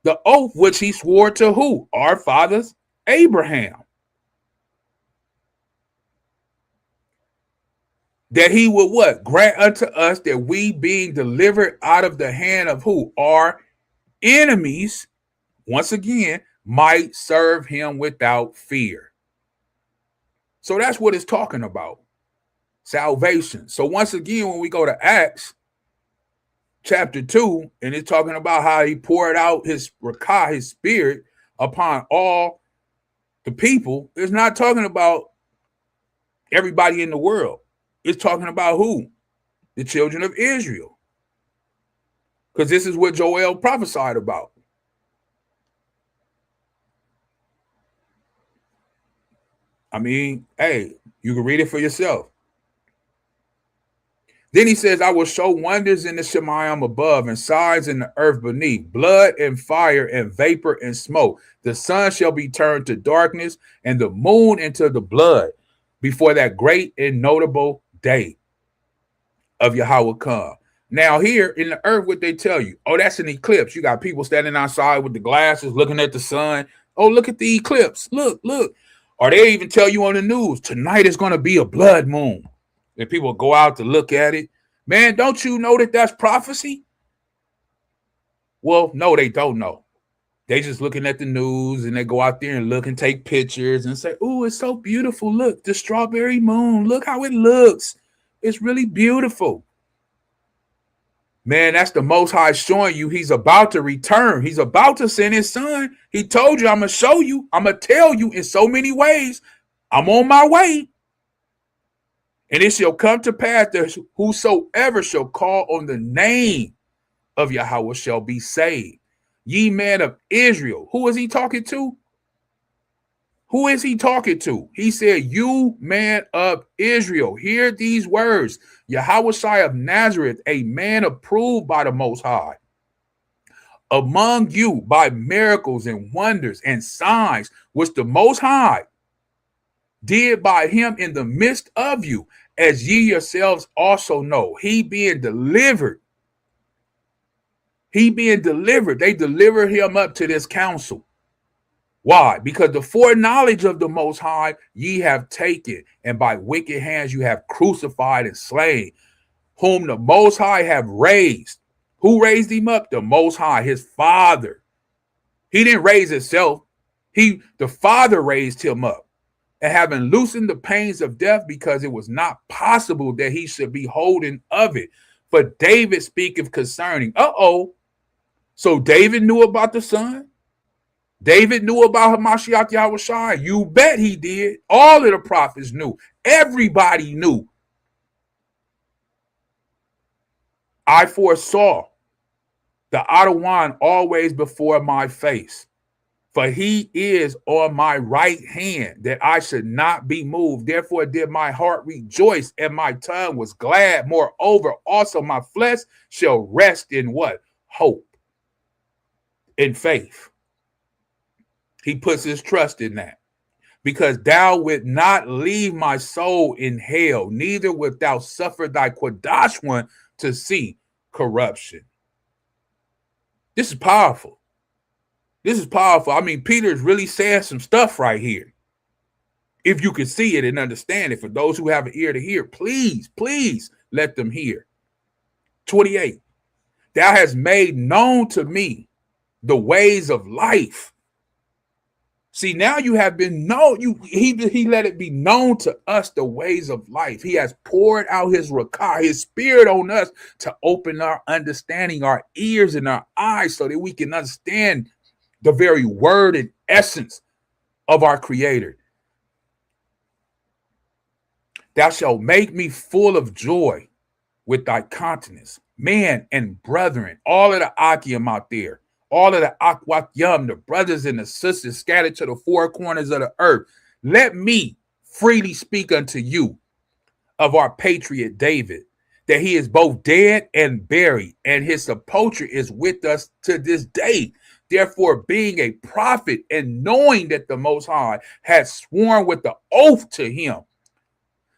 the oath which he swore to who? Our fathers, Abraham. That he would what? Grant unto us that we being delivered out of the hand of who? Our enemies, once again, might serve him without fear. So that's what it's talking about. Salvation. So once again, when we go to Acts chapter 2, and it's talking about how he poured out his rakah, his spirit, upon all the people, it's not talking about everybody in the world. It's talking about who? The children of Israel. Because this is what Joel prophesied about. I mean, hey, you can read it for yourself. Then he says, I will show wonders in the Shemayim above and signs in the earth beneath, blood and fire and vapor and smoke. The sun shall be turned to darkness and the moon into the blood before that great and notable day of Yahawah come. Now here in the earth, what they tell you, oh, that's an eclipse. You got people standing outside with the glasses looking at the sun. Oh, look at the eclipse. Look. Or they even tell you on the news, tonight is going to be a blood moon. And people go out to look at it. Man, don't you know that that's prophecy? Well, no, they don't know. They just looking at the news and they go out there and look and take pictures and say, oh, it's so beautiful. Look, the strawberry moon. Look how it looks. It's really beautiful. Man, that's the Most High showing you he's about to return. He's about to send his son. He told you, I'm going to show you. I'm going to tell you in so many ways. I'm on my way. And it shall come to pass that whosoever shall call on the name of Yahawah shall be saved. Ye men of Israel. Who is he talking to? Who is he talking to? He said, you man of Israel, hear these words. Yahawah of Nazareth, a man approved by the Most High, among you by miracles and wonders and signs, which the Most High did by him in the midst of you, as ye yourselves also know. He being delivered. They delivered him up to this council. Why? Because the foreknowledge of the Most High ye have taken, and by wicked hands you have crucified and slain, whom the Most High have raised. Who raised him up? The Most High, his Father. He didn't raise himself. The Father raised him up, and having loosened the pains of death, because it was not possible that he should be holding of it. For David speaketh concerning. So David knew about the Son? David knew about Hamashiach Yahushua. You bet he did. All of the prophets knew. Everybody knew. I foresaw the Adawan always before my face. For he is on my right hand, that I should not be moved. Therefore did my heart rejoice, and my tongue was glad. Moreover, also my flesh shall rest in what? Hope. In faith. He puts his trust in that. Because thou wilt not leave my soul in hell, neither wilt thou suffer thy Quadash one to see corruption. This is powerful. This is powerful. I mean, Peter is really saying some stuff right here. If you can see it and understand it, for those who have an ear to hear, please, please let them hear. 28. Thou hast made known to me the ways of life. See, now you have been known. He let it be known to us the ways of life. He has poured out his rakah, his spirit on us to open our understanding, our ears and our eyes, so that we can understand the very word and essence of our Creator. Thou shalt make me full of joy with thy countenance, man and brethren, all of the Achchyam out there, all of the Achwathyam, the brothers and the sisters scattered to the four corners of the earth. Let me freely speak unto you of our patriot David, that he is both dead and buried, and his sepulchre is with us to this day. Therefore, being a prophet and knowing that the Most High had sworn with the oath to him,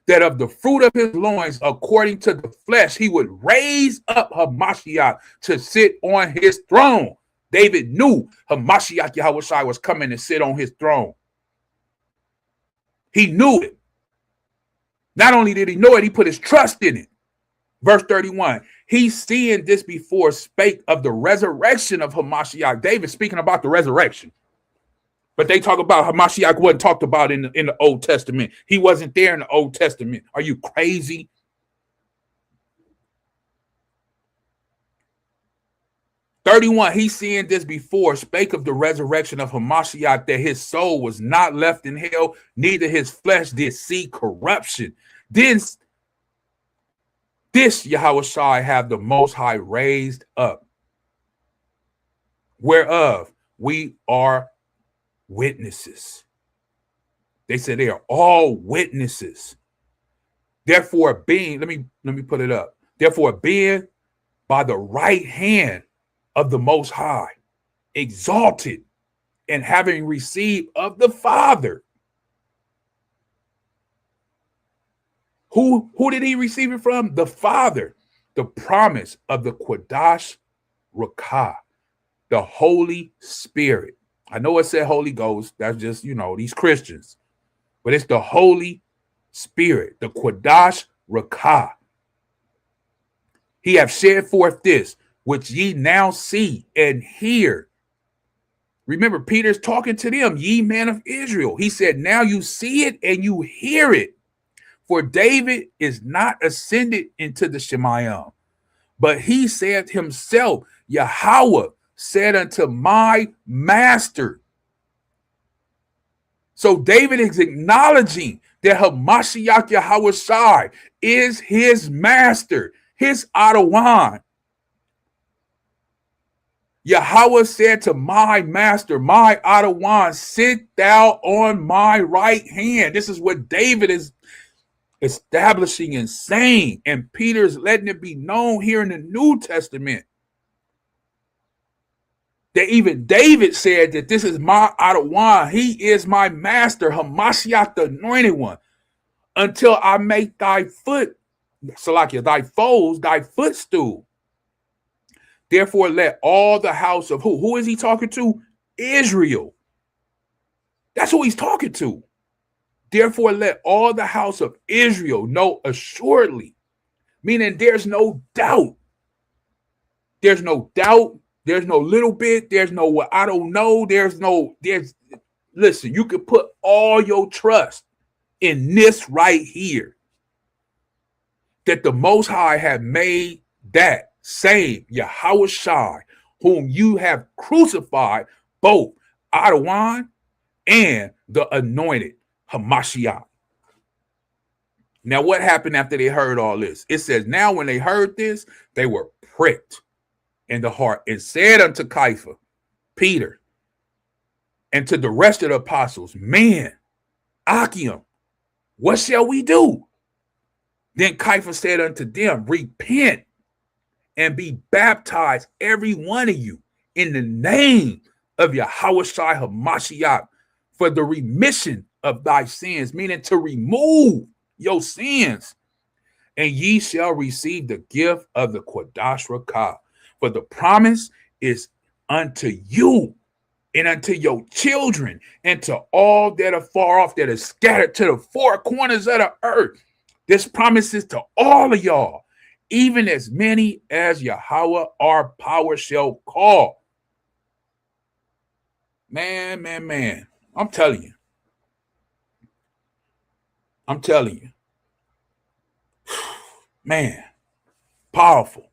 that of the fruit of his loins, according to the flesh, he would raise up Hamashiach to sit on his throne. David knew Hamashiach Yahawashi was coming to sit on his throne. He knew it. Not only did he know it, he put his trust in it. Verse 31, he seeing this before spake of the resurrection of Hamashiach. David speaking about the resurrection. But they talk about Hamashiach wasn't talked about in the Old Testament. He wasn't there in the Old Testament. Are you crazy? He seeing this before spake of the resurrection of Hamashiach, that his soul was not left in hell, neither his flesh did see corruption. This Yahawashi have the Most High raised up, whereof we are witnesses. They said they are all witnesses. Therefore, being, let me put it up. Therefore, being by the right hand of the Most High, exalted, and having received of the Father. Who did he receive it from? The Father. The promise of the Quadash Rakah, the Holy Spirit. I know it said Holy Ghost. That's just, these Christians. But it's the Holy Spirit, the Quadash Rakah. He have shared forth this, which ye now see and hear. Remember, Peter's talking to them, ye men of Israel. He said, now you see it and you hear it. For David is not ascended into the Shemayim, but he said himself, YAHAWAH said unto my master. So David is acknowledging that Hamashiach Yahawashi is his master, his Adawan. Yahweh said to my master, my Adawan, sit thou on my right hand. This is what David is establishing and saying, and Peter's letting it be known here in the New Testament that even David said that this is my Adawan. He is my master, Hamashiach, the anointed one, until I make thy foot, Salakia, thy foes, thy footstool. Therefore, let all the house of who is he talking to? Israel. That's who he's talking to. Therefore, let all the house of Israel know assuredly, meaning there's no doubt. There's no doubt. There's no little bit. There's no what I don't know. Listen, you can put all your trust in this right here. That the Most High have made that same Yahawashi, whom you have crucified, both Adawan and the anointed Hamashiach. Now, what happened after they heard all this? It says, now when they heard this, they were pricked in the heart and said unto Kepha, Peter, and to the rest of the apostles, man, Ahchyam, what shall we do? Then Kepha said unto them, repent and be baptized, every one of you, in the name of Yahawashi Hamashiach, for the remission of thy sins, meaning to remove your sins, and ye shall receive the gift of the Quadash Rakah. For the promise is unto you and unto your children, and to all that are far off, that are scattered to the four corners of the earth. This promise is to all of y'all, even as many as Yahawah our power shall call. Man. I'm telling you. Man, powerful.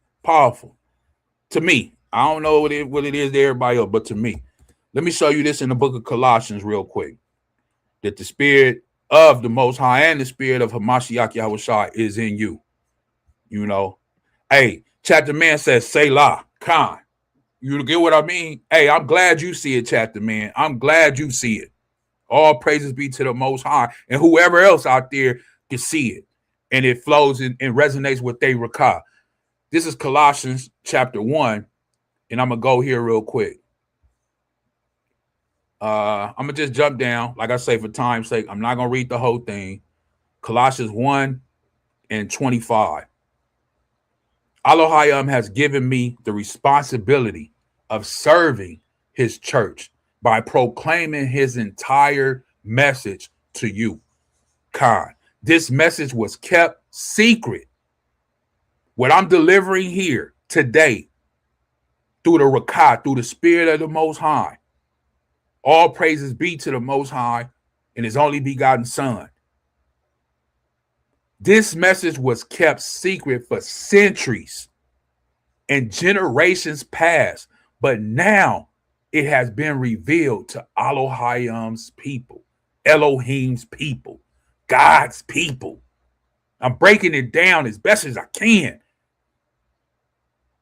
To me, I don't know what it is to everybody else, but to me, let me show you this in the book of Colossians real quick. That the spirit of the Most High and the spirit of Hamashiach Yahushua is in you. You know, hey, chapter man says, Selah, Khan. You get what I mean? Hey, I'm glad you see it, chapter man. I'm glad you see it. All praises be to the Most High, and whoever else out there can see it, and it flows and resonates with they rakah. This is Colossians chapter 1, and I'm gonna go here real quick. I'm gonna just jump down, like I say, for time's sake. I'm not gonna read the whole thing. Colossians 1 and 25. Ahchyam has given me the responsibility of serving his church by proclaiming his entire message to you. Khan, this message was kept secret. What I'm delivering here today through the Rakah, through the spirit of the Most High, all praises be to the Most High and his only begotten Son. This message was kept secret for centuries and generations past, but now it has been revealed to Elohim's people, Elohim's people, God's people. I'm breaking it down as best as I can.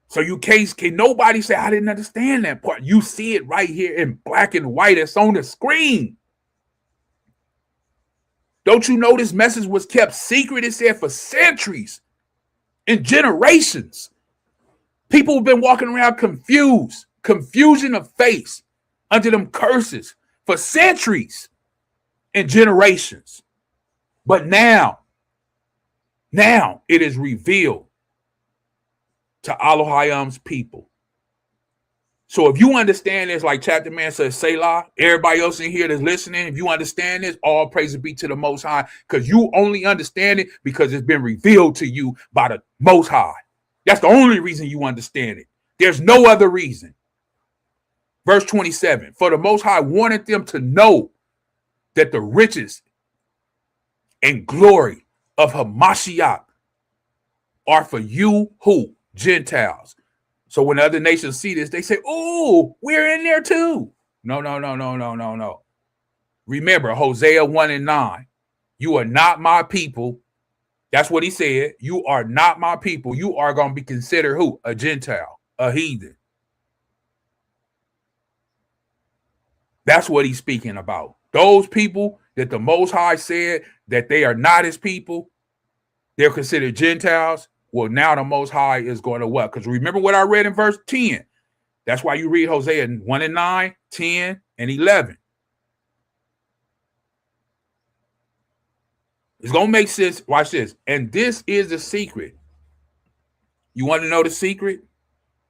So you can nobody say, I didn't understand that part. You see it right here in black and white. It's on the screen. Don't you know this message was kept secret? It said for centuries and generations. People have been walking around confused, confusion of face under them curses for centuries and generations. But now it is revealed to Elohim's people. So if you understand this, like chapter man says, Selah, everybody else in here that's listening, if you understand this, all praise be to the Most High, because you only understand it because it's been revealed to you by the Most High. That's the only reason you understand it. There's no other reason. Verse 27, for the Most High wanted them to know that the riches and glory of Hamashiach are for you, who? Gentiles. So when other nations see this, they say, oh, we're in there too. No. Remember, Hosea 1 and 9, you are not my people. That's what he said. You are not my people. You are going to be considered who? A Gentile, a heathen. That's what he's speaking about. Those people that the Most High said that they are not his people, they're considered Gentiles. Well, now the Most High is going to what? Because remember what I read in verse 10. That's why you read Hosea 1 and 9, 10, and 11. It's going to make sense. Watch this. And this is the secret. You want to know the secret?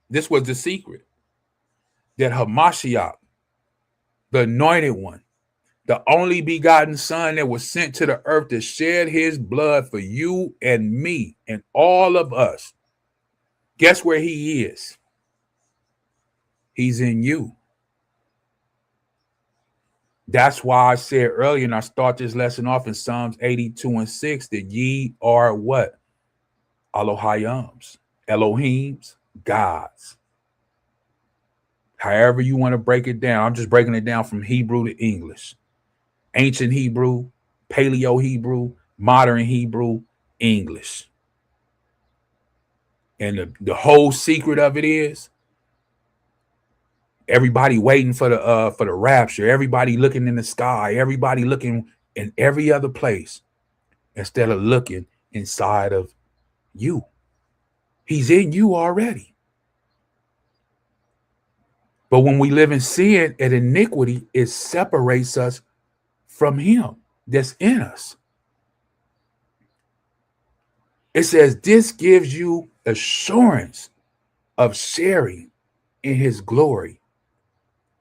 This was the secret. That Hamashiach, the anointed one, the only begotten Son that was sent to the earth to shed his blood for you and me and all of us. Guess where he is? He's in you. That's why I said earlier, and I start this lesson off in Psalms 82 and 6, that ye are what? Elohim's, Elohim's, God's. However you want to break it down. I'm just breaking it down from Hebrew to English. Ancient Hebrew, Paleo Hebrew, modern Hebrew, English. And the whole secret of it is everybody waiting for the rapture, everybody looking in the sky, everybody looking in every other place instead of looking inside of you. He's in you already. But when we live in sin and iniquity, it separates us from him that's in us. It says this gives you assurance of sharing in his glory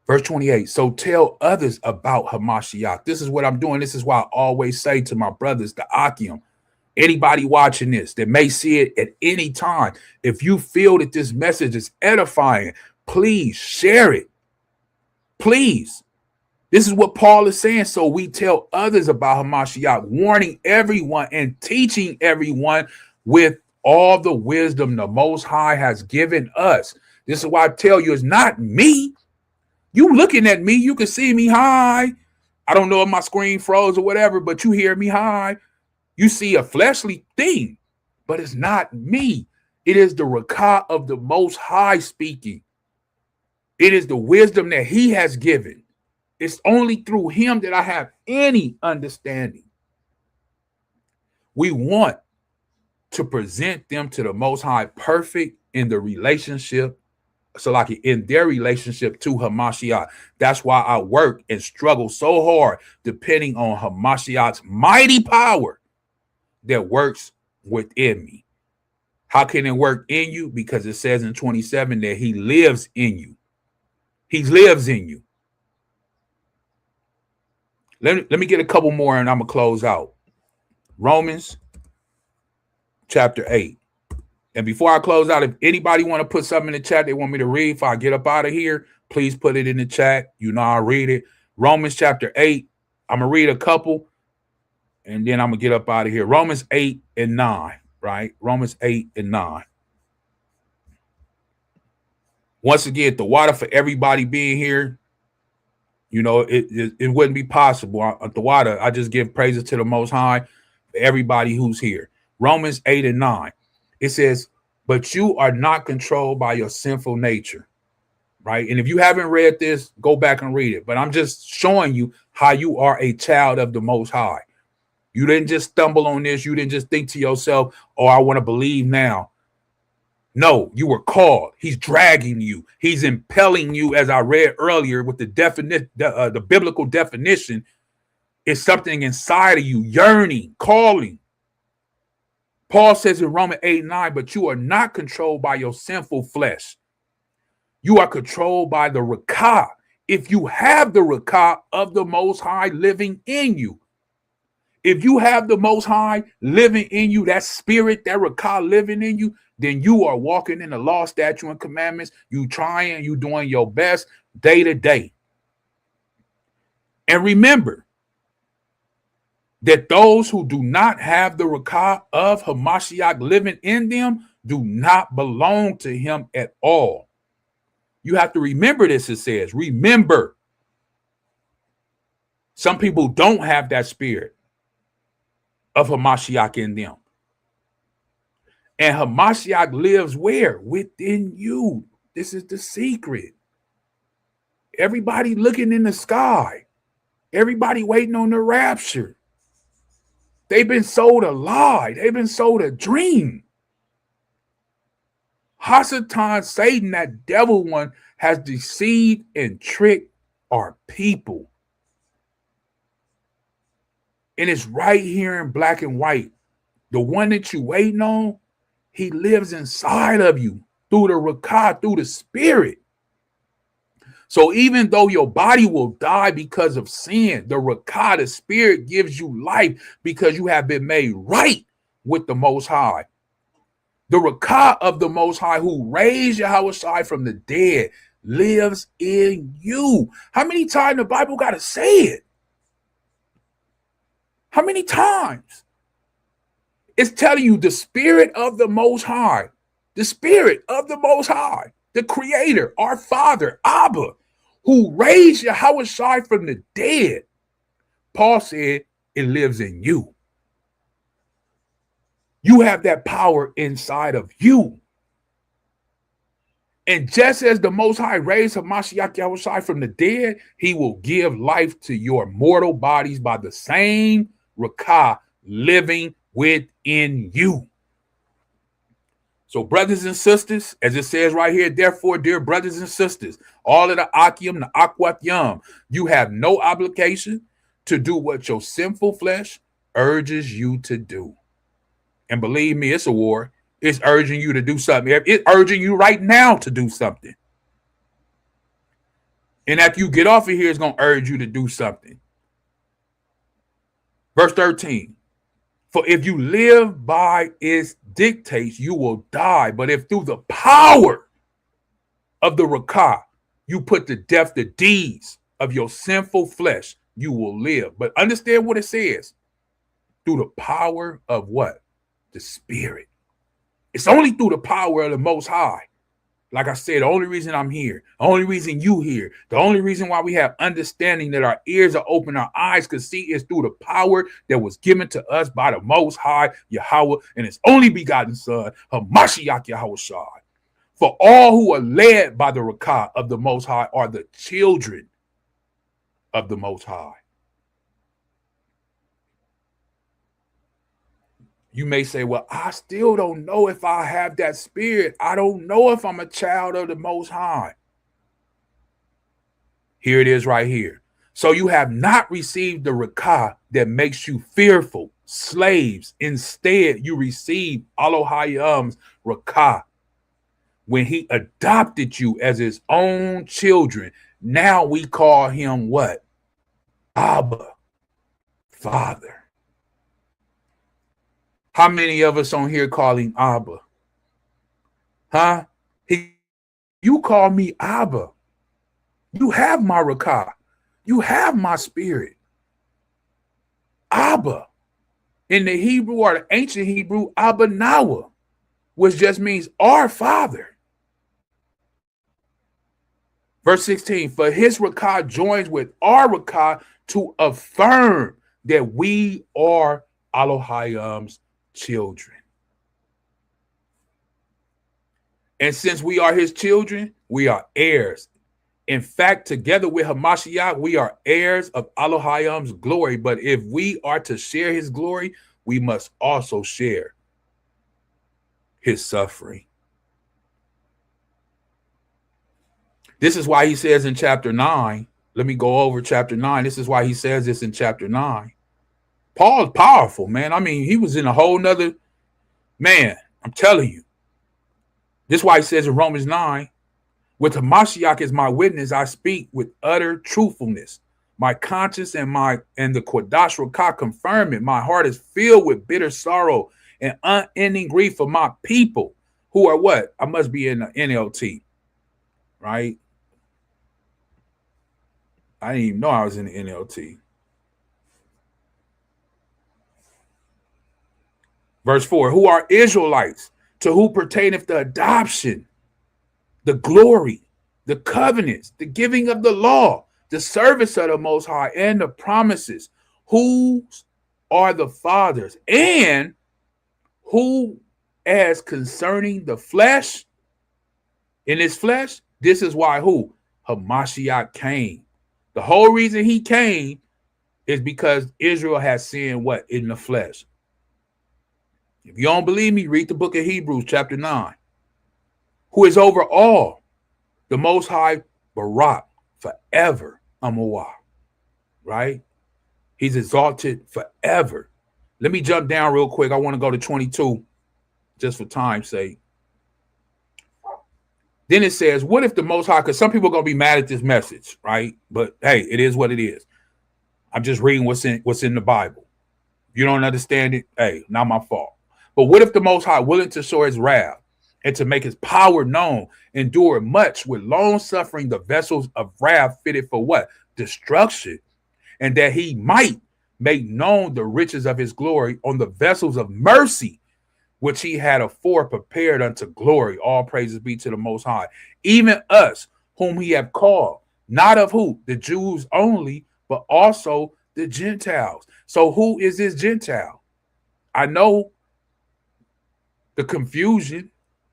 Verse 28. So tell others about Hamashiach. This is what I'm doing. This is why I always say to my brothers, the Ahchyam, anybody watching this that may see it at any time, if you feel that this message is edifying, please share it. Please. This is what Paul is saying. So we tell others about Hamashiach, warning everyone and teaching everyone with all the wisdom the Most High has given us. This is why I tell you, it's not me. You looking at me, you can see me. Hi. I don't know if my screen froze or whatever, but you hear me. Hi. You see a fleshly thing, but it's not me. It is the Rakah of the Most High speaking. It is the wisdom that he has given. It's only through him that I have any understanding. We want to present them to the Most High perfect in the relationship, so like in their relationship to Hamashiach. That's why I work and struggle so hard, depending on Hamashiach's mighty power that works within me. How can it work in you? Because it says in 27 that he lives in you. He lives in you. Let me get a couple more and I'm going to close out. Romans chapter 8. And before I close out, if anybody want to put something in the chat they want me to read before I get up out of here, please put it in the chat. You know I'll read it. Romans chapter 8. I'm going to read a couple, and then I'm going to get up out of here. Romans 8 and 9, right? Romans 8 and 9. Once again, the water for everybody being here, you know, it wouldn't be possible. The water, I just give praises to the Most High for everybody who's here. Romans 8 and 9. It says, but you are not controlled by your sinful nature, right? And if you haven't read this, go back and read it. But I'm just showing you how you are a child of the Most High. You didn't just stumble on this. You didn't just think to yourself, oh, I want to believe now. No, you were called. He's dragging you. He's impelling you, as I read earlier with the biblical definition. It's something inside of you, yearning, calling. Paul says in Romans 8:9, but you are not controlled by your sinful flesh. You are controlled by the Rakah. If you have the Rakah of the Most High living in you, if you have the Most High living in you, that spirit, that Rakah living in you, then you are walking in the law, statute, and commandments. You trying, you doing your best day to day. And remember that those who do not have the Rakah of Hamashiach living in them do not belong to him at all. You have to remember this, it says. Remember. Some people don't have that spirit of Hamashiach in them. And Hamashiach lives where? Within you. This is the secret. Everybody looking in the sky. Everybody waiting on the rapture. They've been sold a lie. They've been sold a dream. Hasatan, Satan, that devil one, has deceived and tricked our people. And it's right here in black and white. The one that you waiting on, he lives inside of you through the Rakah, through the spirit. So even though your body will die because of sin, the Rakah, the spirit, gives you life because you have been made right with the Most High. The Rakah of the Most High, who raised YAHAWAH from the dead, lives in you. How many times the Bible got to say it? How many times? It's telling you the spirit of the Most High, the spirit of the Most High, the Creator, our Father, Abba, who raised YAHAWAH from the dead. Paul said it lives in you. You have that power inside of you. And just as the Most High raised Hamashiach YAHAWAH from the dead, he will give life to your mortal bodies by the same Rakah living within you. So brothers and sisters, as it says right here, therefore, dear brothers and sisters, all of the Ahchyam, the Achwathyam, you have no obligation to do what your sinful flesh urges you to do. And believe me, it's a war. It's urging you to do something. It's urging you right now to do something. And after you get off of here, it's going to urge you to do something. Verse 13. For if you live by its dictates, you will die. But if through the power of the Rakah, you put to death the deeds of your sinful flesh, you will live. But understand what it says. Through the power of what? The Spirit. It's only through the power of the Most High. Like I said, the only reason I'm here, the only reason you here, the only reason why we have understanding that our ears are open, our eyes can see is through the power that was given to us by the Most High, Yahawah, and his only begotten Son, Hamashiach Yahawashi. For all who are led by the Rakah of the Most High are the children of the Most High. You may say, well, I still don't know if I have that spirit. I don't know if I'm a child of the Most High. Here it is right here. So you have not received the Rakah that makes you fearful, slaves. Instead, you receive Elohim's Rakah when he adopted you as his own children. Now we call him what? Abba, Father. How many of us on here call him Abba? Huh? You call me Abba. You have my Rakah. You have my spirit. Abba. In the Hebrew or the ancient Hebrew, Abba Nawa, which just means our Father. Verse 16, for his Rakah joins with our Rakah to affirm that we are Elohim's children. And since we are his children, we are heirs. In fact, together with Hamashiach, we are heirs of Elohim's glory. But if we are to share his glory, we must also share his suffering. This is why he says in chapter 9, let me go over chapter 9. This is why he says this in chapter 9. Paul's powerful, man. I mean, he was in a whole nother, man, I'm telling you. This is why he says in Romans 9, with Hamashiach as my witness, I speak with utter truthfulness. My conscience and the Kodash Rakah confirm it. My heart is filled with bitter sorrow and unending grief for my people who are what? I must be in the NLT, right? I didn't even know I was in the NLT. Verse 4, who are Israelites, to who pertaineth the adoption, the glory, the covenants, the giving of the law, the service of the Most High, and the promises, whose are the fathers, and who, as concerning the flesh, in his flesh, this is why who? Hamashiach came. The whole reason he came is because Israel has sinned what? In the flesh. If you don't believe me, read the book of Hebrews, chapter 9. Who is over all, the Most High, Barak, forever, Amawah, right? He's exalted forever. Let me jump down real quick. I want to go to 22, just for time's sake. Then it says, what if the Most High, because some people are going to be mad at this message, right? But hey, it is what it is. I'm just reading what's in the Bible. You don't understand it? Hey, not my fault. But what if the Most High, willing to show his wrath and to make his power known, endure much with long suffering the vessels of wrath fitted for what? Destruction, and that he might make known the riches of his glory on the vessels of mercy, which he had afore prepared unto glory. All praises be to the Most High. Even us, whom he have called, not of who? The Jews only, but also the Gentiles. So who is this Gentile? I know the confusion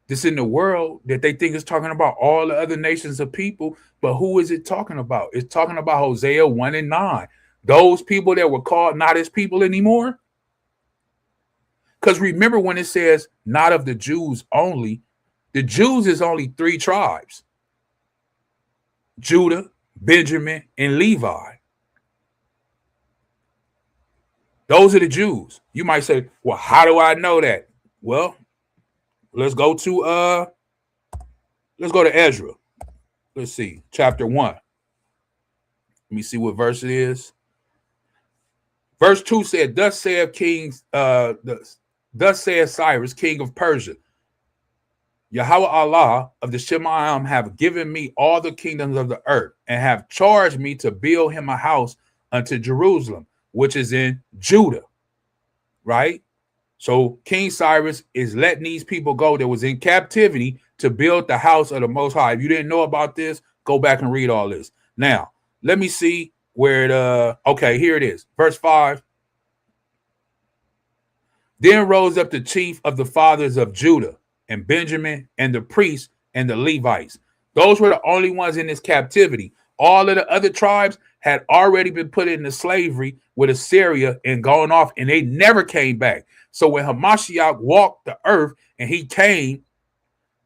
that's in the world that they think is talking about all the other nations of people, but who is it talking about? It's talking about Hosea 1 and 9. Those people that were called not as people anymore. Because remember when it says not of the Jews only, the Jews is only 3 tribes: Judah, Benjamin, and Levi. Those are the Jews. You might say, well, how do I know that? Well, let's go to Ezra. Let's see, chapter 1. Let me see what verse it is. Verse 2 said, thus saith Cyrus, king of Persia, Yahweh Allah of the Shemayim have given me all the kingdoms of the earth, and have charged me to build him a house unto Jerusalem, which is in Judah. Right? So King Cyrus is letting these people go that was in captivity to build the house of the Most High. If you didn't know about this, go back and read all this. Now, let me see where it, okay, here it is. Verse 5. Then rose up the chief of the fathers of Judah and Benjamin and the priests and the Levites. Those were the only ones in this captivity. All of the other tribes had already been put into slavery with Assyria and gone off, and they never came back. So when Hamashiach walked the earth and he came,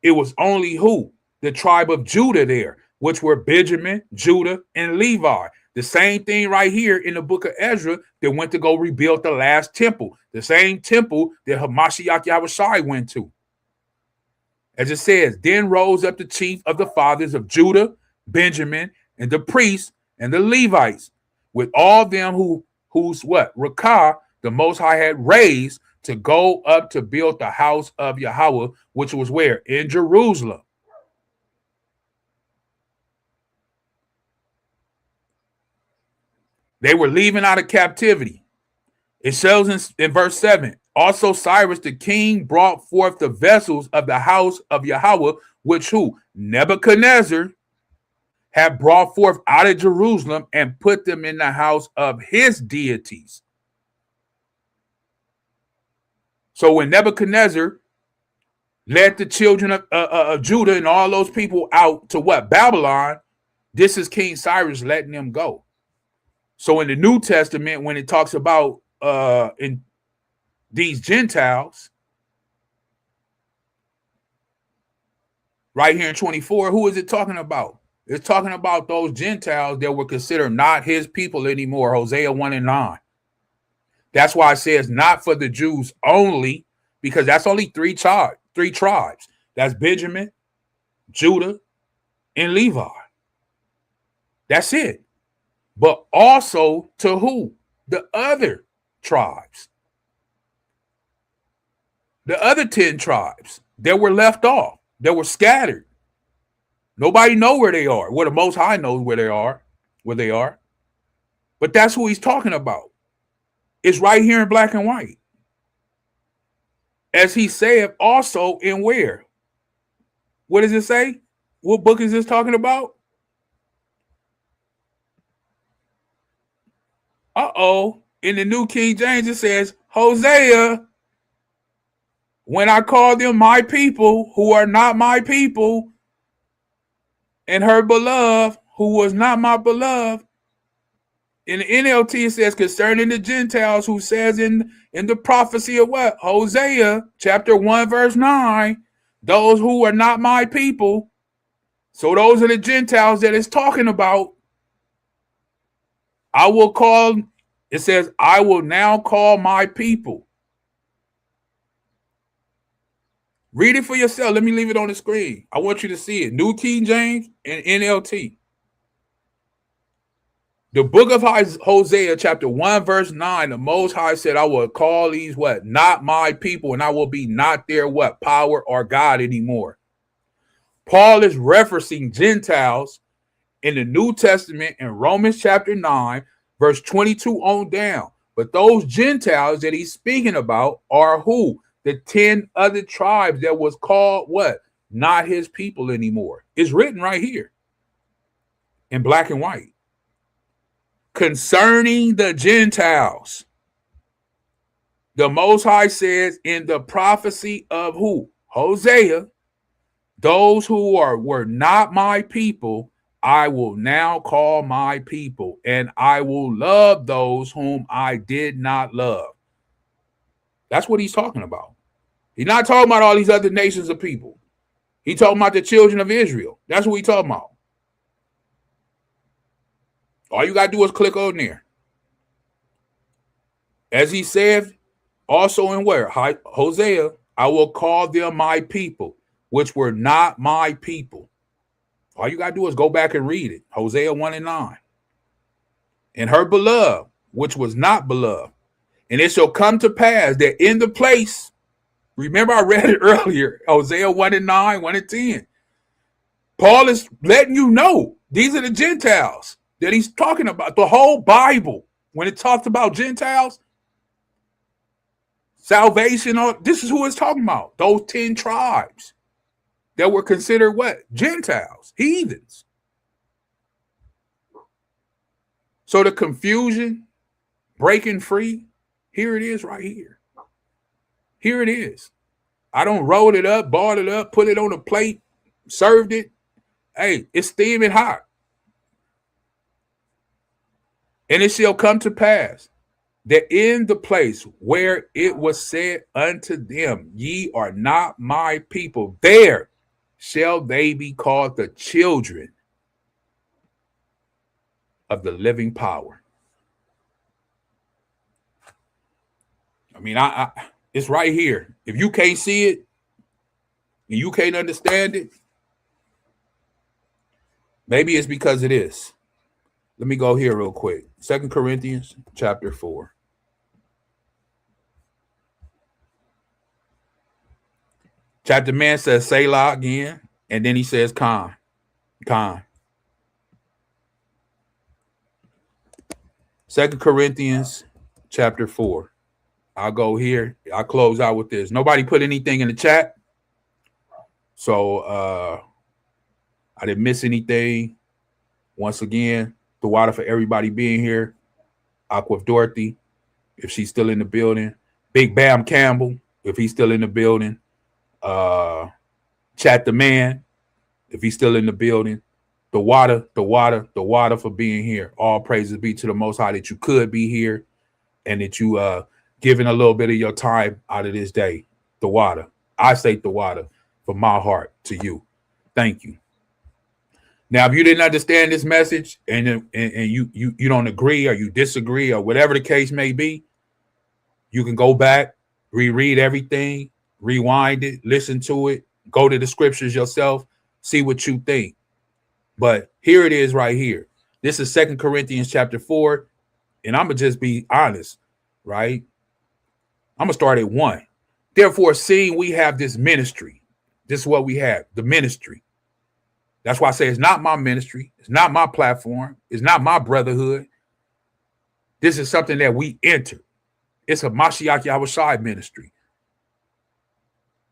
it was only who? The tribe of Judah there, which were Benjamin, Judah, and Levi. The same thing right here in the book of Ezra that went to go rebuild the last temple. The same temple that Hamashiach Yahushai went to. As it says, then rose up the chief of the fathers of Judah, Benjamin, and the priests and the Levites, with all them whose what? Rakah, the Most High had raised to go up to build the house of Yahweh, which was where? In Jerusalem. They were leaving out of captivity. It shows in verse 7, also Cyrus the king brought forth the vessels of the house of Yahweh, which who? Nebuchadnezzar had brought forth out of Jerusalem and put them in the house of his deities. So when Nebuchadnezzar led the children of Judah and all those people out to what? Babylon, this is King Cyrus letting them go. So in the New Testament, when it talks about in these Gentiles, right here in 24, who is it talking about? It's talking about those Gentiles that were considered not his people anymore, Hosea 1 and 9. That's why it says not for the Jews only, because that's only three tribes. That's Benjamin, Judah, and Levi. That's it. But also to who? The other tribes. The other 10 tribes that were left off, that were scattered. Nobody knows where they are. Well, the Most High knows where they are. But that's who he's talking about. It's right here in black and white. As he said also in where? What does it say? What book is this talking about? In the New King James, it says, Hosea, when I call them my people who are not my people, and her beloved who was not my beloved. In the NLT, it says concerning the Gentiles, who says in the prophecy of what? Hosea chapter 1, verse 9, those who are not my people. So those are the Gentiles that it's talking about. I will call, it says, I will now call my people. Read it for yourself. Let me leave it on the screen. I want you to see it. New King James and NLT. The book of Hosea, chapter 1, verse 9, the Most High said, I will call these what? Not my people, and I will be not their what? Power or God anymore. Paul is referencing Gentiles in the New Testament in Romans chapter 9, verse 22 on down. But those Gentiles that he's speaking about are who? The 10 other tribes that was called what? Not his people anymore. It's written right here in black and white. Concerning the Gentiles, the Most High says in the prophecy of who? Hosea, those who were not my people, I will now call my people, and I will love those whom I did not love. That's what he's talking about. He's not talking about all these other nations of people. He's talking about the children of Israel. That's what he's talking about. All you got to do is click on there. As he said, also in where? Hosea, I will call them my people, which were not my people. All you got to do is go back and read it. Hosea 1 and 9. and her beloved, which was not beloved. And it shall come to pass that in the place, remember I read it earlier, Hosea 1:9, 1:10. Paul is letting you know these are the Gentiles that he's talking about. The whole Bible, when it talks about Gentiles, salvation, this is who it's talking about. Those 10 tribes that were considered what? Gentiles, heathens. So the confusion, breaking free, here it is right here. Here it is. I don't roll it up, ball it up, put it on a plate, served it. Hey, it's steaming hot. And it shall come to pass that in the place where it was said unto them, ye are not my people, there shall they be called the children of the living power. I mean, it's right here. If you can't see it and you can't understand it, maybe it's because it is. Let me go here real quick. 2 Corinthians chapter 4. Chapter man says Selah again, and then he says Khan. 2 Corinthians chapter 4. I'll go here. I'll close out with this. Nobody put anything in the chat. So I didn't miss anything. Once again, the water for everybody being here. Aqua Dorothy, if she's still in the building. Big Bam Campbell, if he's still in the building. Chat the man, if he's still in the building. The water for being here. All praises be to the Most High that you could be here and that you giving a little bit of your time out of this day. The water. I say the water from my heart to you. Thank you. Now, if you didn't understand this message and you don't agree or you disagree or whatever the case may be, you can go back, reread everything, rewind it, listen to it, go to the scriptures yourself, see what you think. But here it is right here. This is 2 Corinthians chapter 4, and I'm going to just be honest, right? I'm going to start at 1. Therefore, seeing we have this ministry, this is what we have, the ministry. That's why I say it's not my ministry. It's not my platform. It's not my brotherhood. This is something that we enter. It's a Mashiach Yahawashi ministry.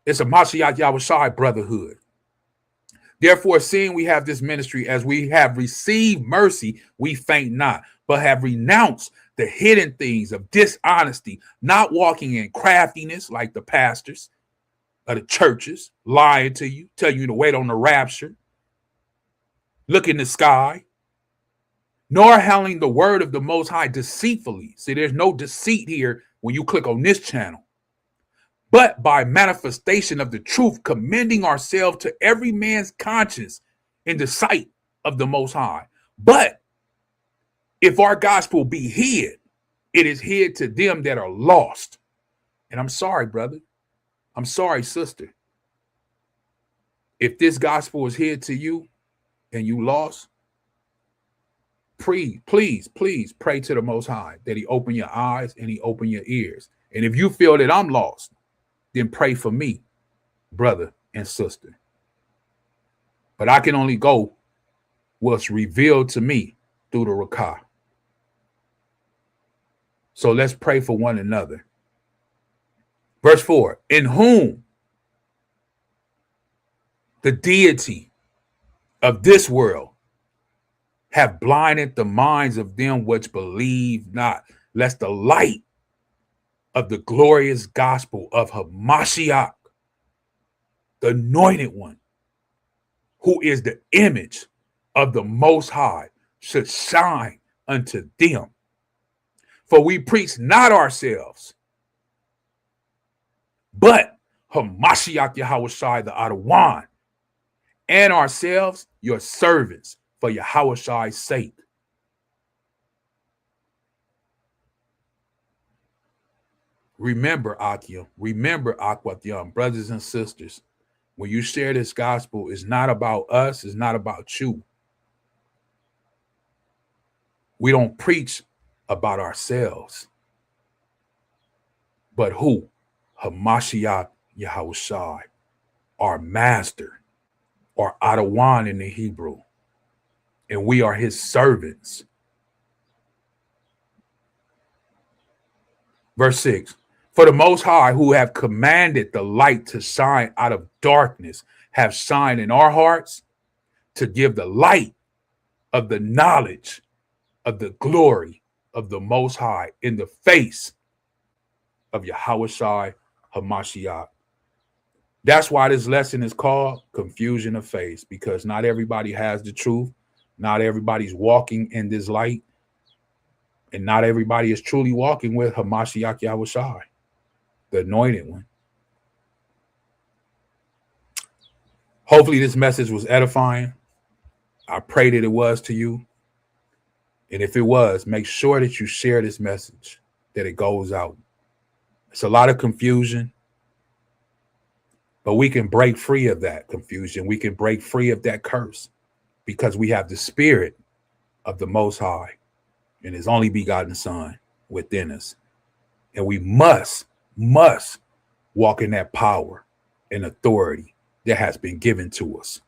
It's a Mashiach Yahawashi brotherhood. Therefore, seeing we have this ministry, as we have received mercy, we faint not, but have renounced the hidden things of dishonesty, not walking in craftiness like the pastors of the churches, lying to you, tell you to wait on the rapture, look in the sky, nor handling the word of the Most High deceitfully. See, there's no deceit here when you click on this channel. But by manifestation of the truth, commending ourselves to every man's conscience in the sight of the Most High. But if our gospel be hid, it is hid to them that are lost. And I'm sorry, brother. I'm sorry, sister. If this gospel is hid to you and you lost, please pray to the Most High that he open your eyes and he open your ears. And if you feel that I'm lost, then pray for me, brother and sister. But I can only go what's revealed to me through the Rakah. So let's pray for one another. Verse 4, in whom the deity of this world have blinded the minds of them which believe not, lest the light of the glorious gospel of Hamashiach, the anointed one, who is the image of the Most High, should shine unto them. For we preach not ourselves, but Hamashiach Yahawashi the Adawan, and ourselves your servants for Yahawashi's sake. Remember, Ahchyam, remember, Achwathyam, brothers and sisters, when you share this gospel, it's not about us, it's not about you. We don't preach about ourselves, but who? Hamashiach Yahawashi, our master, or Adawan in the Hebrew. And we are his servants. Verse 6, for the Most High, who have commanded the light to shine out of darkness, have shined in our hearts to give the light of the knowledge of the glory of the Most High in the face of Yahawashi Hamashiach. That's why this lesson is called Confusion of Faith, because not everybody has the truth. Not everybody's walking in this light. And not everybody is truly walking with Hamashiach Yahawashi, the anointed one. Hopefully this message was edifying. I pray that it was to you. And if it was, make sure that you share this message, that it goes out. It's a lot of confusion, but we can break free of that confusion. We can break free of that curse because we have the spirit of the Most High and his only begotten Son within us. And we must walk in that power and authority that has been given to us.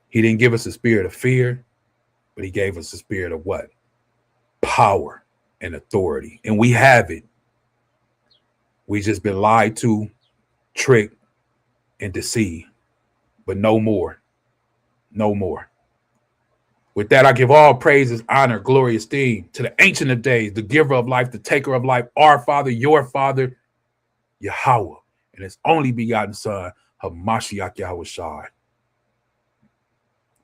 He didn't give us a spirit of fear, but he gave us a spirit of what? Power and authority. And we have it. We just been lied to, tricked, and deceived. But no more. No more. With that, I give all praises, honor, glory, esteem to the Ancient of Days, the giver of life, the taker of life, our Father, your Father, Yahawah, and his only begotten Son, Hamashiach Yahawashi.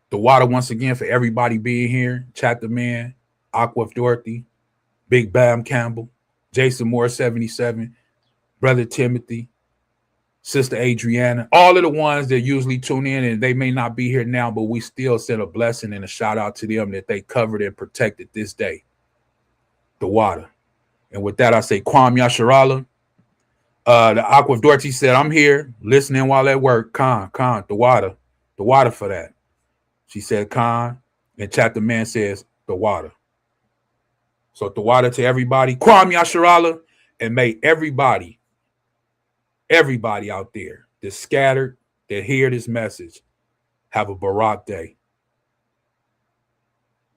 The water once again for everybody being here. Chapter Man, Aquaf Dorothy, Big Bam Campbell, Jason Moore 77, Brother Timothy, Sister Adriana, all of the ones that usually tune in, and they may not be here now, but we still send a blessing and a shout out to them that they covered and protected this day. The water. And with that, I say, Kwam Yasharala. The Aquaf Dorothy said, I'm here listening while at work. Khan, the water for that. She said, Khan, and Chapter Man says, the water. So the water to everybody. Kwam Yasharala, and may everybody out there that's scattered, that hear this message, have a Barak day.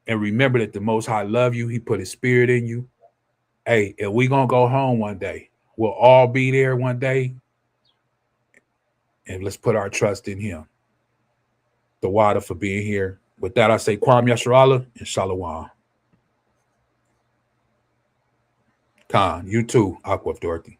And remember that the Most High love you. He put his spirit in you. Hey, and we going to go home one day. We'll all be there one day. And let's put our trust in him. The water for being here. With that, I say Kwam Yasharala and Shalawam. Khan, you too, Aquaf Dorothy.